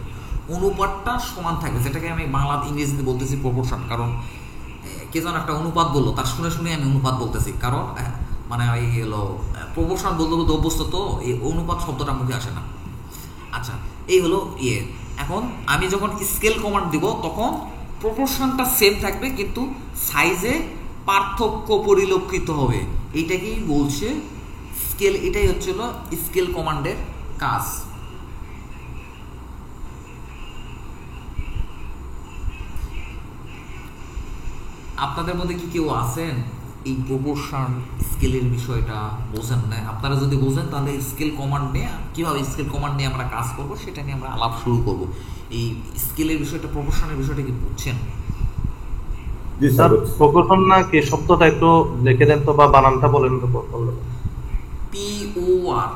অনুপাতটা সমান থাকবে, যেটাকে আমি বাংলা ইংরেজিতে বলতেছি প্রপোর্শন, কারণ কে যেন একটা অনুপাত বললো, তার শুনে আমি অনুপাত বলতেছি, কারণ মানে এই হলো প্রপোর্শন বলতে অভ্যস্ত, তো এই অনুপাত শব্দটা মুখে আসে না। আচ্ছা, এই হলো এখন আমি যখন স্কেল কমান্ড দিব তখন প্রপোর্শনটা সেম থাকবে, কিন্তু সাইজে পার্থক্য পরিলক্ষিত হবে। এইটাকেই বলছে স্কেল। এটাই হচ্ছিল স্কেল কমান্ডের কাজ। আপনাদের মধ্যে কি কেউ আছেন এই প্রপোর্শন স্কেলের বিষয়টা বোঝেন না? আপনারা যদি বোঝেন তাহলে স্কেল কমান্ড নিয়ে, কিভাবে স্কেল কমান্ড নিয়ে আমরা কাজ করব সেটা নিয়ে আমরা আলাপ শুরু করব। এই স্কেলের বিষয়টা, প্রপোর্শনের বিষয়টা কি বুঝছেন? জি স্যার। প্রপোর্শন না কি শব্দটা একটু লিখে দেন তো, বা বানানটা বলেন তো। POR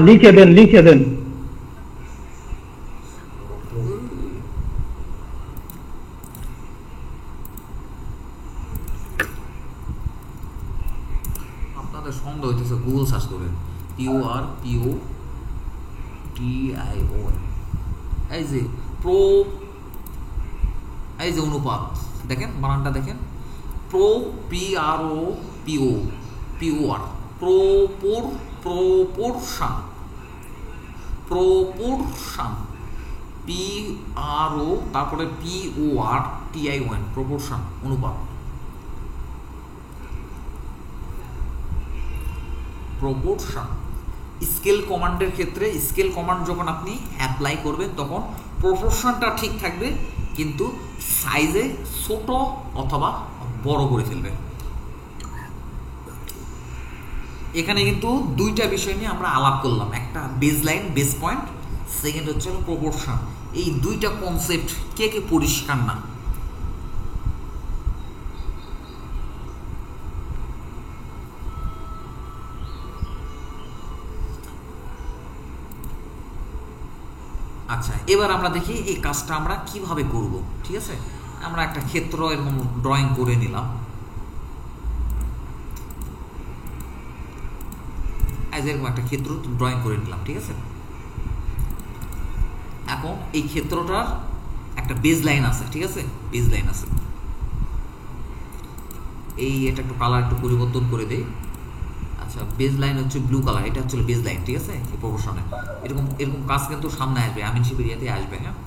লিখে দেন। আপনাদের সন্দেহ হইতেছে, গুগল সার্চ করেন PORTION। এই যে অনুপাত, দেখেন বানানটা দেখেন, PROPOR, প্রপোর্শন, PRO তারপরে PORTION, প্রপোর্শন, অনুপাত। প্রপোর্শন স্কেল কমান্ডের ক্ষেত্রে, স্কেল কমান্ড যখন আপনি অ্যাপ্লাই করবেন তখন প্রপোর্শনটা ঠিক থাকবে, কিন্তু সাইজে ছোট অথবা বড় করে ফেলবে। এখানে কিন্তু দুইটা বিষয় নিয়ে আমরা আলাপ করলাম, একটা base line base point, second হচ্ছে প্রপোর্শন। এই দুইটা কনসেপ্ট কে কে পরিষ্কার না? আচ্ছা, এবার আমরা দেখি এই কাজটা আমরা কিভাবে করব। ঠিক আছে, আমরা একটা ক্ষেত্র এরকম ড্রয়িং করে নিলাম, এরকম একটা ক্ষেত্র ড্রয়িং করে নিলাম। ঠিক আছে, এখন এই ক্ষেত্রটার একটা বেজ লাইন আছে। ঠিক আছে, বেজ লাইন আছে, এই এটা একটু কালার একটু পরিবর্তন করে দেই। আচ্ছা, বেজ লাইন হচ্ছে ব্লু কালার, এটা হচ্ছে বেজ লাইন। ঠিক আছে, এই প্রপোর্শনে এরকম এরকম কাজ কিন্তু সামনে আসবে, আমিনশিপ এরিয়াতে আসবে। হ্যাঁ,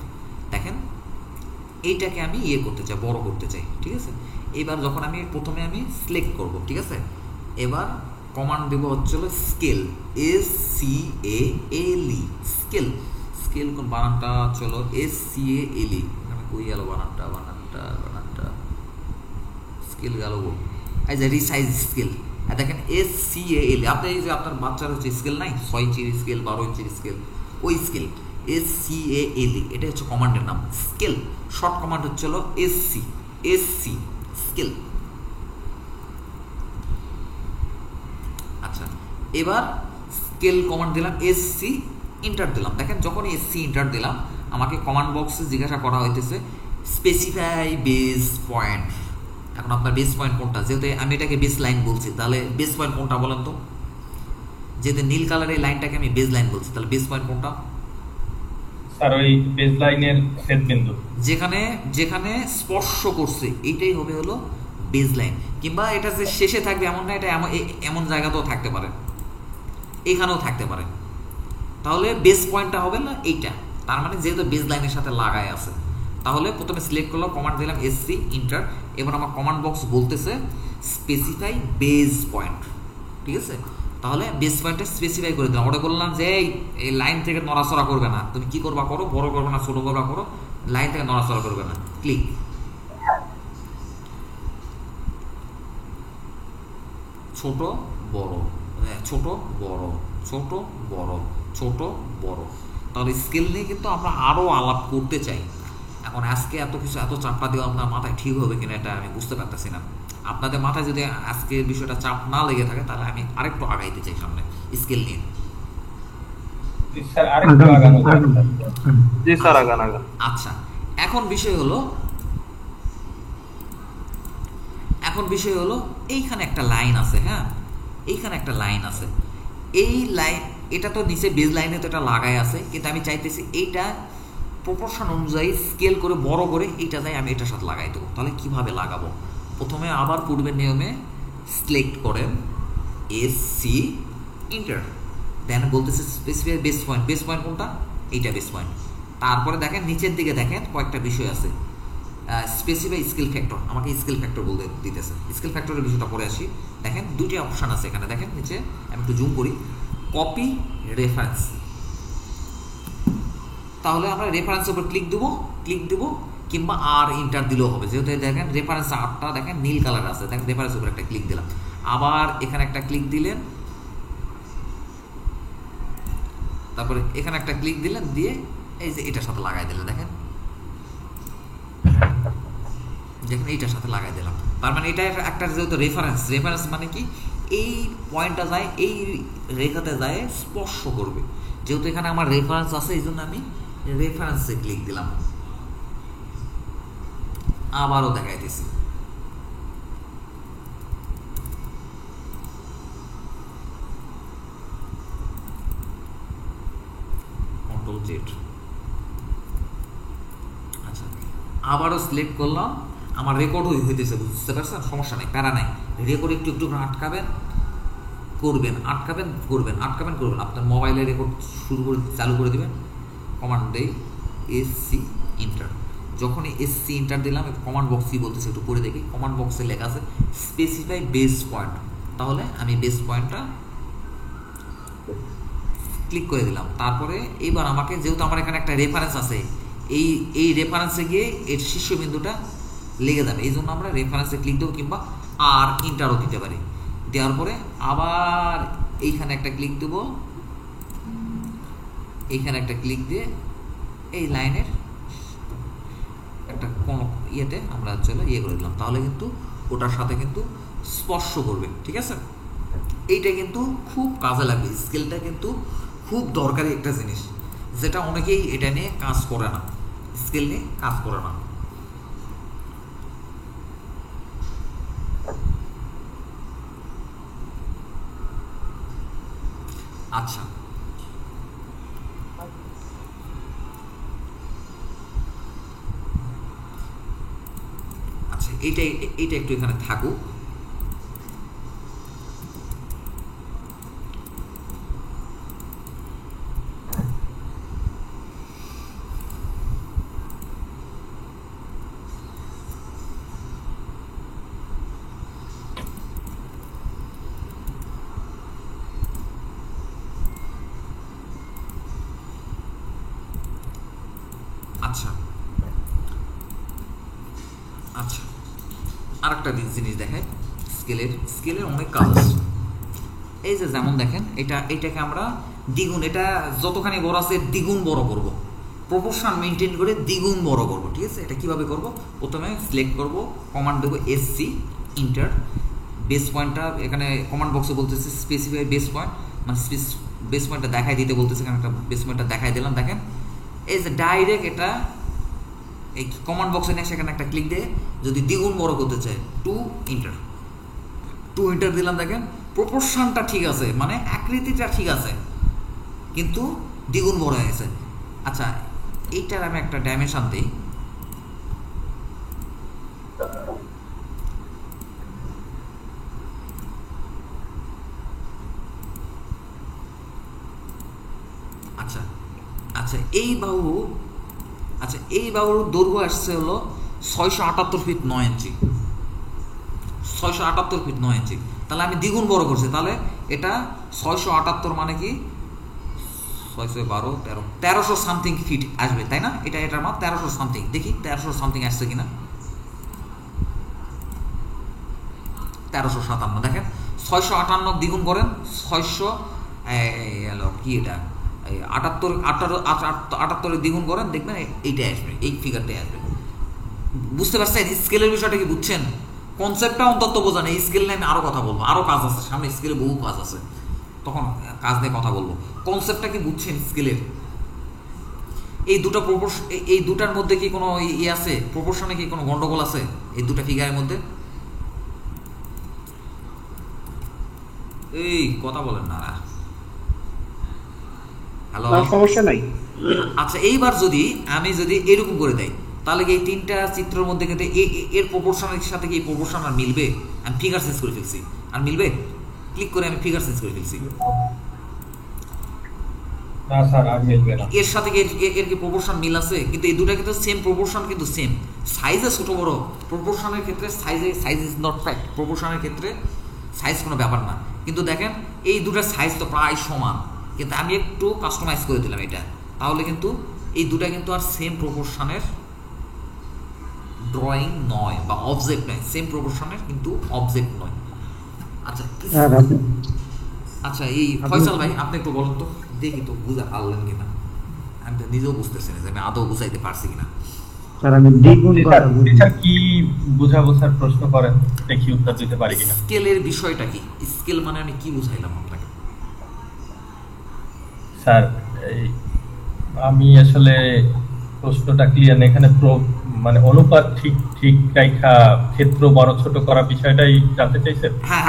দেখেন এইটাকে আমি করতে চাই, বড় করতে চাই। ঠিক আছে, এবার যখন আমি প্রথমে আমি সিলেক্ট করব। ঠিক আছে, এবার কমান্ড দেব হচ্ছে স্কেল, SCALE, স্কেল। স্কেল কোন বানানটা? চলো SCALE, আমি কই গেল বানানটা? স্কেল গেল গো, এই যে রিসাইজ স্কেল। আর দেখেন SCALE, আপনি এই যে আপনার বাচ্চার হচ্ছে স্কেল নাই, 6 ইঞ্চির স্কেল, 12 ইঞ্চির স্কেল, ওই স্কেল SCALE, এটা হচ্ছে কমান্ডের নাম। স্কেল শর্ট কমান্ড হচ্ছে SC স্কেল। আচ্ছা, এবার স্কেল কমান্ড দিলাম, SC এন্টার দিলাম। দেখেন যখন SC এন্টার দিলাম আমাকে কমান্ড বক্সে জিজ্ঞাসা করা হইতেছে স্পেসিফাই বেস পয়েন্ট। এখন আপনার বেস পয়েন্ট কোনটা? যেহেতু আমি এটাকে বেস লাইন বলছি, তাহলে বেস পয়েন্ট কোনটা বলেন তো? যেহেতু নীল কালারের লাইনটাকে আমি বেস লাইন বলছি, তাহলে বেস পয়েন্ট কোনটা? স্যার ওই বেস লাইনের ছেদ বিন্দু, যেখানে যেখানে স্পর্শ করছে এইটাই হবে হলো বেস লাইন। কিংবা এটা যে শেষে থাকবে এমন না, এটা এমন জায়গাতেও থাকতে পারে, এখানেও থাকতে পারে। তাহলে বেস পয়েন্টটা হবে না এইটা, তার মানে যেহেতু বেস লাইনের সাথে লাগায় আছে। তাহলে প্রথমে সিলেক্ট করলাম, কমান্ড দিলাম SC এন্টার। এবার আমার কমান্ড বক্স বলতেছে স্পেসিফাই বেস পয়েন্ট। ঠিক আছে, তাহলে বেস পয়েন্টটা স্পেসিফাই করে দিলাম। ওটা বললাম যে এই লাইন থেকে নড়াচড়া করবে না, তুমি কি করবা করো, বড় করবে না ছোট করবা করো, লাইন থেকে নড়াচড়া করবে না। ক্লিক। ছোট বড়, ছোট বড়, ছোট বড়, ছোট বড়। তাহলে স্কেল নিয়ে কিন্তু আমরা আরো আলাপ করতে চাই। এখন আজকে এত কিছু এত চাপটা দেওয়া আপনার মাথায় ঠিক হবে কিনা এটা আমি বুঝতে পারতেছি না। আপনাদের মাথায় যদি আজকের বিষয়টা চাপ না লেগে থাকে তাহলে আমি আরেকটু আগাইতে চাই সামনে স্কেল নিয়ে। আচ্ছা, এখন বিষয় হলো এইখানে একটা লাইন আছে। হ্যাঁ, এইখানে একটা লাইন আছে, এই লাইন এটা তো নিচে বেজ লাইনে তো এটা লাগাই আছে, কিন্তু আমি চাইতেছি এইটা প্রপোর্শন অনুযায়ী স্কেল করে বড় করে এইটা যাই আমি এটার সাথে লাগাই দেবো। তাহলে কিভাবে লাগাবো? প্রথমে আবার পূর্বের নিয়মে সিলেক্ট করেন SC এন্টার, দেন বলতেছে specify base point. Base point কোনটা? এইটা বেস পয়েন্ট। তারপরে দেখেন নিচের দিকে দেখেন কয়েকটা বিষয় আছে, স্পেসিফাই স্কেল ফ্যাক্টর, আমাকে স্কেল ফ্যাক্টর বলতে দিতেছে। স্কেল ফ্যাক্টরের বিষয়টা পরে আসি। দেখেন দুইটা অপশন আছে এখানে, দেখেন নিচে আমি একটু জুম করি, কপি রেফারেন্স। তাহলে আমরা রেফারেন্সের উপর ক্লিক দেবো কিংবা আর এন্টার দিলেও হবে। যেহেতু দেখেন রেফারেন্স আরটা দেখেন নীল কালার আছে, দেখেন রেফারেন্সের উপর একটা ক্লিক দিলাম, আবার এখানে একটা ক্লিক দিলেন, তারপরে এখানে একটা ক্লিক দিলেন, দিয়ে এই যে এটার সাথে লাগাই দিলেন। দেখেন এইটার সাথে লাগাই দিলাম। তার মানে এটা একটা যেহেতু রেফারেন্স মানে কি এই পয়েন্টটা যায় এই রেখাতে যায় স্পর্শ করবে। যেহেতু এখানে আমার রেফারেন্স আছে এই জন্য আমি রেফারেন্সে ক্লিক দিলাম। আবারও দেখাইতেছি, কন্ট্রোল জেড। আচ্ছা, আবারও সিলেক্ট করলাম, আমার রেকর্ড হইতেছে, বুঝতে পারছেন? সমস্যা নেই, প্যারা নাই। রেকর্ড একটু একটু আটকাবেন করবেন, আপনার মোবাইলে রেকর্ড চালু করে দিবেন। কমান্ড দেই SC এন্টার। যখনই SC এন্টার দিলাম, কমান্ড বক্স কি বলতেছে একটু পড়ে দেখি। কমান্ড বক্সে লেখা আছে স্পেসিফাই বেস পয়েন্ট। তাহলে আমি বেস পয়েন্টটা ক্লিক করে দিলাম। তারপরে এবার আমাকে, যেহেতু আমার এখানে একটা রেফারেন্স আছে, এই রেফারেন্সে গিয়ে এর শীর্ষবিন্দুটা লেগে যাবে, এই জন্য আমরা রেফারেন্সে ক্লিক দেবো কিংবা আর এন্টারও দিতে পারি। দেওয়ার পরে আবার এইখানে একটা ক্লিক দেব, এইখানে একটা ক্লিক দিয়ে এই লাইনের একটা কোন ইয়েতে আমরা চলে ইয়ে করে দিলাম, তাহলে কিন্তু ওটার সাথে কিন্তু স্পর্শ করবে। ঠিক আছে, এইটা কিন্তু খুব কাজে লাগবে। স্কেলটা কিন্তু খুব দরকারি একটা জিনিস, যেটা অনেকেই এটা নিয়ে কাজ করে না, স্কেল নিয়ে কাজ করে না। আচ্ছা, আচ্ছা এইটা একটু এখানে থাকুক। আচ্ছা আচ্ছা, আরেকটা জিনিস দেখায়, স্কেলের অনেক কাজ আছে। এই যে যেমন দেখেন, এটাকে আমরা দ্বিগুণ, এটা যতখানি বড় আছে দ্বিগুণ বড় করব, প্রপোর্শন মেনটেন করে দ্বিগুণ বড় করব। ঠিক আছে, এটা কিভাবে করব? প্রথমে সিলেক্ট করব, কমান্ড দেবো এসসি ইন্টার, বেস পয়েন্টটা এখানে কমান্ড বক্সে বলতেছে স্পেসিফাই বেস পয়েন্ট, মানে বেস পয়েন্টটা দেখাই দিতে বলতেছে, এখানে একটা বেস পয়েন্টটা দেখাই দিলাম। দেখেন এই যে ডাইরেক্ট এটা এই কমান্ড বক্সে নিয়ে সেখানে একটা ক্লিক দিয়ে যদি দ্বিগুণ বড় করতে চাই 2 ইন্টার দিলাম। দেখেন প্রপোর্শনটা ঠিক আছে, মানে আকৃতিটা ঠিক আছে, কিন্তু দ্বিগুণ বড় হয়েছে। আচ্ছা, এইটার আমি একটা ডাইমেনশন দিই, আচ্ছা আচ্ছা এই বাহুর দৈর্ঘ্য আসছে হলো 678 ফিট 9 ইঞ্চি, 678 ফিট 9 ইঞ্চি। তাহলে আমি দ্বিগুণ বড় করছি, তাহলে এটা 678 মানে কি 612 1300 সামথিং ফিট আসবে, তাই না? এটার মান 1300 সামথিং। দেখি 1300 সামথিং আসছে কিনা। 1357। দেখেন 658 দ্বিগুণ করেন 600 কি এটা 78 দ্বিগুণ করেন, দেখবেন এইটাই আসবে, এই ফিগারটাই আসবে। বুঝতে পারছেন স্কেলের বিষয়টা কি? বুঝছেন কনসেপ্টটা অন্তত বোঝান। এই স্কেল নিয়ে আমি আরো কথা বলবো, আরো কাজ আছে সামনে, স্কেলে বহু কাজ আছে, তখন কাজ নিয়ে কথা বলবো। কনসেপ্টটা কি বুঝছেন স্কেলের? এই দুটো এই দুটার মধ্যে কি কোনো ইয়ে আছে? প্রপোর্শনে কি কোনো গন্ডগোল আছে এই দুটা ফিগারের মধ্যে? এই কথা বলেন না। হ্যালো, সমস্যা নাই। আচ্ছা, এইবার আমি যদি এরকম করে দেই, তাহলে কি এই তিনটা চিত্রের মধ্যে কিন্তু এর প্রপোর্শনের সাথে কি এই প্রপোর্শন আর মিলবে? আমি ফিগার চেঞ্জ করে ফেলছি, আর মিলবে? ক্লিক করে আমি ফিগার চেঞ্জ করে ফেলছি, না স্যার আর মিলবে না। এর সাথে কি এর কি প্রপোর্শন মিল আছে? কিন্তু এই দুটো কিন্তু সেম প্রপোর্শন, কিন্তু সেম সাইজে ছোট বড়। প্রপোর্শনের ক্ষেত্রে সাইজ ইজ নট ফ্যাক্ট, প্রপোর্শনের ক্ষেত্রে সাইজ কোনো ব্যাপার না। কিন্তু দেখেন এই দুটার সাইজ তো প্রায় সমান, কিন্তু আমি একটু কাস্টমাইজ করে দিলাম এটা, তাহলে কিন্তু এই দুটা কিন্তু আর সেম প্রপোর্শনের ড্রয়িং নয় বা অবজেক্ট নয়, সেম প্রপোর্শনের কিন্তু অবজেক্ট নয়। আচ্ছা আচ্ছা, এই ফয়সাল ভাই আপনি একটু বলুন তো, দেখি তো বুঝা পারলেন কিনা। আমি তো নিজেও বুঝতেছি না যে আমি আদৌ বুঝাইতে পারছি কিনা। স্যার আমি দ্বিগুণ স্যার কি বুঝাবো স্যার, প্রশ্ন করেন দেখি উত্তর দিতে পারি কিনা। স্কেলের বিষয়টা কি? স্কেল মানে আমি কি বুঝাইলাম আপনাকে? স্যার আমি আসলে প্রশ্নটা ক্লিয়ার না এখানে, মানে অনুপাত ঠিক রেখা ক্ষেত্র বড় ছোট করা বিষয়টাই জানতে চাইছেন? হ্যাঁ,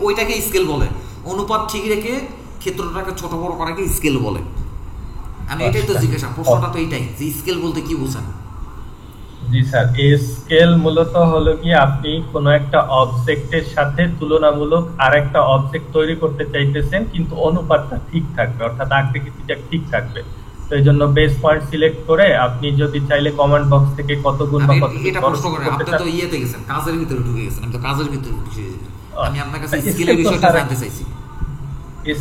ওইটাকে স্কেল বলে। অনুপাত ঠিক রেখে ক্ষেত্রটাকে ছোট বড় করাকে স্কেল বলে। আমি এটাই তো জিজ্ঞাসা, প্রশ্নটা তো এইটাই যে স্কেল বলতে কি বোঝেন? জি স্যার, স্কেল মূলত হলো কি আপনি কোন একটা অবজেক্টের সাথে তুলনামূলক আরেকটা অবজেক্ট তৈরি করতে চাইতেছেন, কিন্তু অনুপাতটা ঠিক থাকবে, অর্থাৎ আকৃতিটা ঠিক থাকবে। তো এই জন্য বেস পয়েন্ট সিলেক্ট করে আপনি যদি চাইলে কমান্ড বক্স থেকে কত গুণ বা কত এটা প্রশ্ন করে আপনি তো ইয়েতে গেছেন, কাজের ভিতরে ঢুকে গেছেন। আমি তো কাজের ভিতরে ঢুকে গেছি, আমি আপনার কাছে স্কেলের বিষয়টা জানতে চাইছি।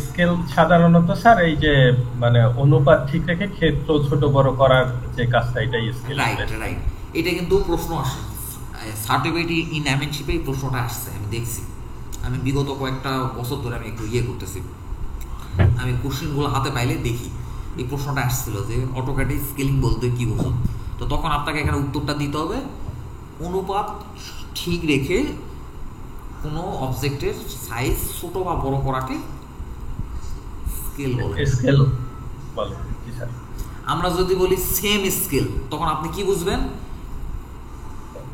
স্কেল সাধারণত স্যার এই যে মানে অনুপাত ঠিক রেখে ক্ষেত্র ছোট বড় করার যে কাজটা, এটাই স্কেল। রাইট। এটা কিন্তু প্রশ্ন আসে সার্টিফিকেট ইন অ্যামেনশিপে, এই প্রশ্নটা আসছে, আমি দেখছি আমি বিগত কয়েকটা বছর ধরে আমি একটু করতেছি, আমি কোশ্চেনগুলো হাতে পাইলে দেখি। এই প্রশ্নটা আসছিল যে অটোক্যাডে স্কেলিং বলতে কি বোঝো, তো তখন আপনাকে এখানে উত্তরটা দিতে হবে অনুপাত ঠিক রেখে কোনো অবজেক্টের সাইজ ছোট বা বড় করাকে স্কেল বলে। আমরা যদি বলি সেম স্কেল, তখন আপনি কি বুঝবেন?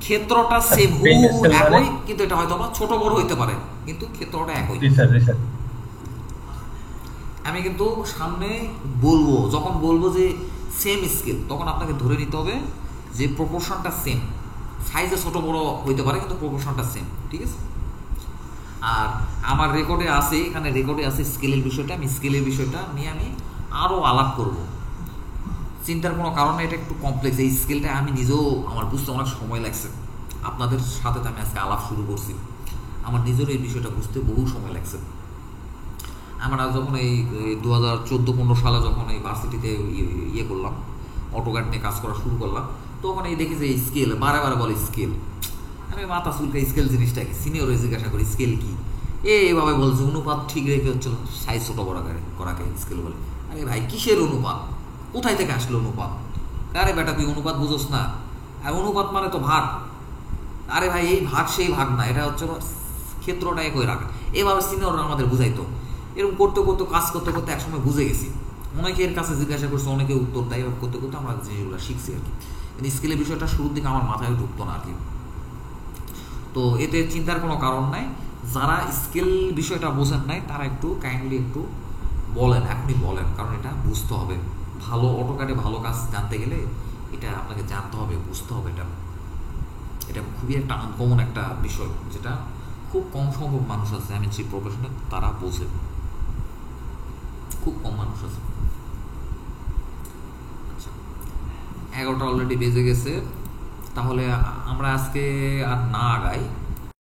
ক্ষেত্রটা সেম একই, কিন্তু এটা হয়তো ছোট বড় হইতে পারে, কিন্তু ক্ষেত্রটা একই। আমি কিন্তু সামনে বলবো, যখন বলবো যে সেম স্কেল, তখন আপনাকে ধরে নিতে হবে যে প্রপোর্শনটা সেম, সাইজে ছোট বড় হইতে পারে কিন্তু প্রপোর্শনটা সেম, ঠিক আছে? আর আমার রেকর্ডে আছে, এখানে রেকর্ডে আছে স্কেলের বিষয়টা, আমি স্কেলের বিষয়টা নিয়ে আমি আরও আলাপ করব। চিন্তার কোনো কারণে, এটা একটু কমপ্লেক্স, এই স্কেলটা আমি নিজেও আমার বুঝতে অনেক সময় লাগছে। আপনাদের সাথে তো আমি আজকে আলাপ শুরু করছি, আমার নিজেরও এই বিষয়টা বুঝতে বহু সময় লাগছে। আমরা যখন এই 2014-15 সালে যখন এই ভার্সিটিতে করলাম, অটোক্যাড নিয়ে কাজ করা শুরু করলাম, তখন এই দেখি যে স্কেল বারে বারে বলে স্কেল। আমি মাথা চুলকে স্কেল জিনিসটা কি, সিনিয়র জিজ্ঞাসা করি স্কেল কি, এভাবে বলছে অনুপাত ঠিক রেখে হচ্ছিল সাইজ ছোট বড় করাকে স্কেল বলে। আরে ভাই কিসের অনুপাত, কোথায় থেকে আসলো অনুপাত? আরে বেটা তুই অনুপাত বুঝোস না, আর অনুপাত মানে তো ভাগ। আরে ভাই এই ভাগ সেই ভাগ না, এটা হচ্ছে ক্ষেত্রটা একই রাখা। এভাবে সিনিয়ররা আমাদের বুঝাইতো। এরকম করতে করতে কাজ করতে করতে একসময় বুঝে গেছি, অনেকের কাছে জিজ্ঞাসা করছে, অনেকে উত্তর দেয়, এভাবে করতে করতে আমরা জিনিসগুলো শিখছি আর কি। কিন্তু স্কেলের বিষয়টা শুরুর দিকে আমার মাথায় ঢুকতো না আর কি। তো এতে চিন্তার কোনো কারণ নাই। যারা স্কেল বিষয়টা বোঝেন নাই তারা একটু কাইন্ডলি একটু বলেন, এখনই বলেন, কারণ এটা বুঝতে হবে। ভালো অটোক্যাডে ভালো কাজ জানতে গেলে এটা আপনাকে জানতে হবে, বুঝতে হবে। এটা খুবই একটা আনকমন একটা বিষয়, যেটা খুব কম সংখ্যক মানুষ আছে, আমি যে প্রফেশনে তারা বোঝে, খুব কম মানুষ আছে। আচ্ছা, 11টা অলরেডি বেজে গেছে, তাহলে আমরা আজকে আর না আগাই।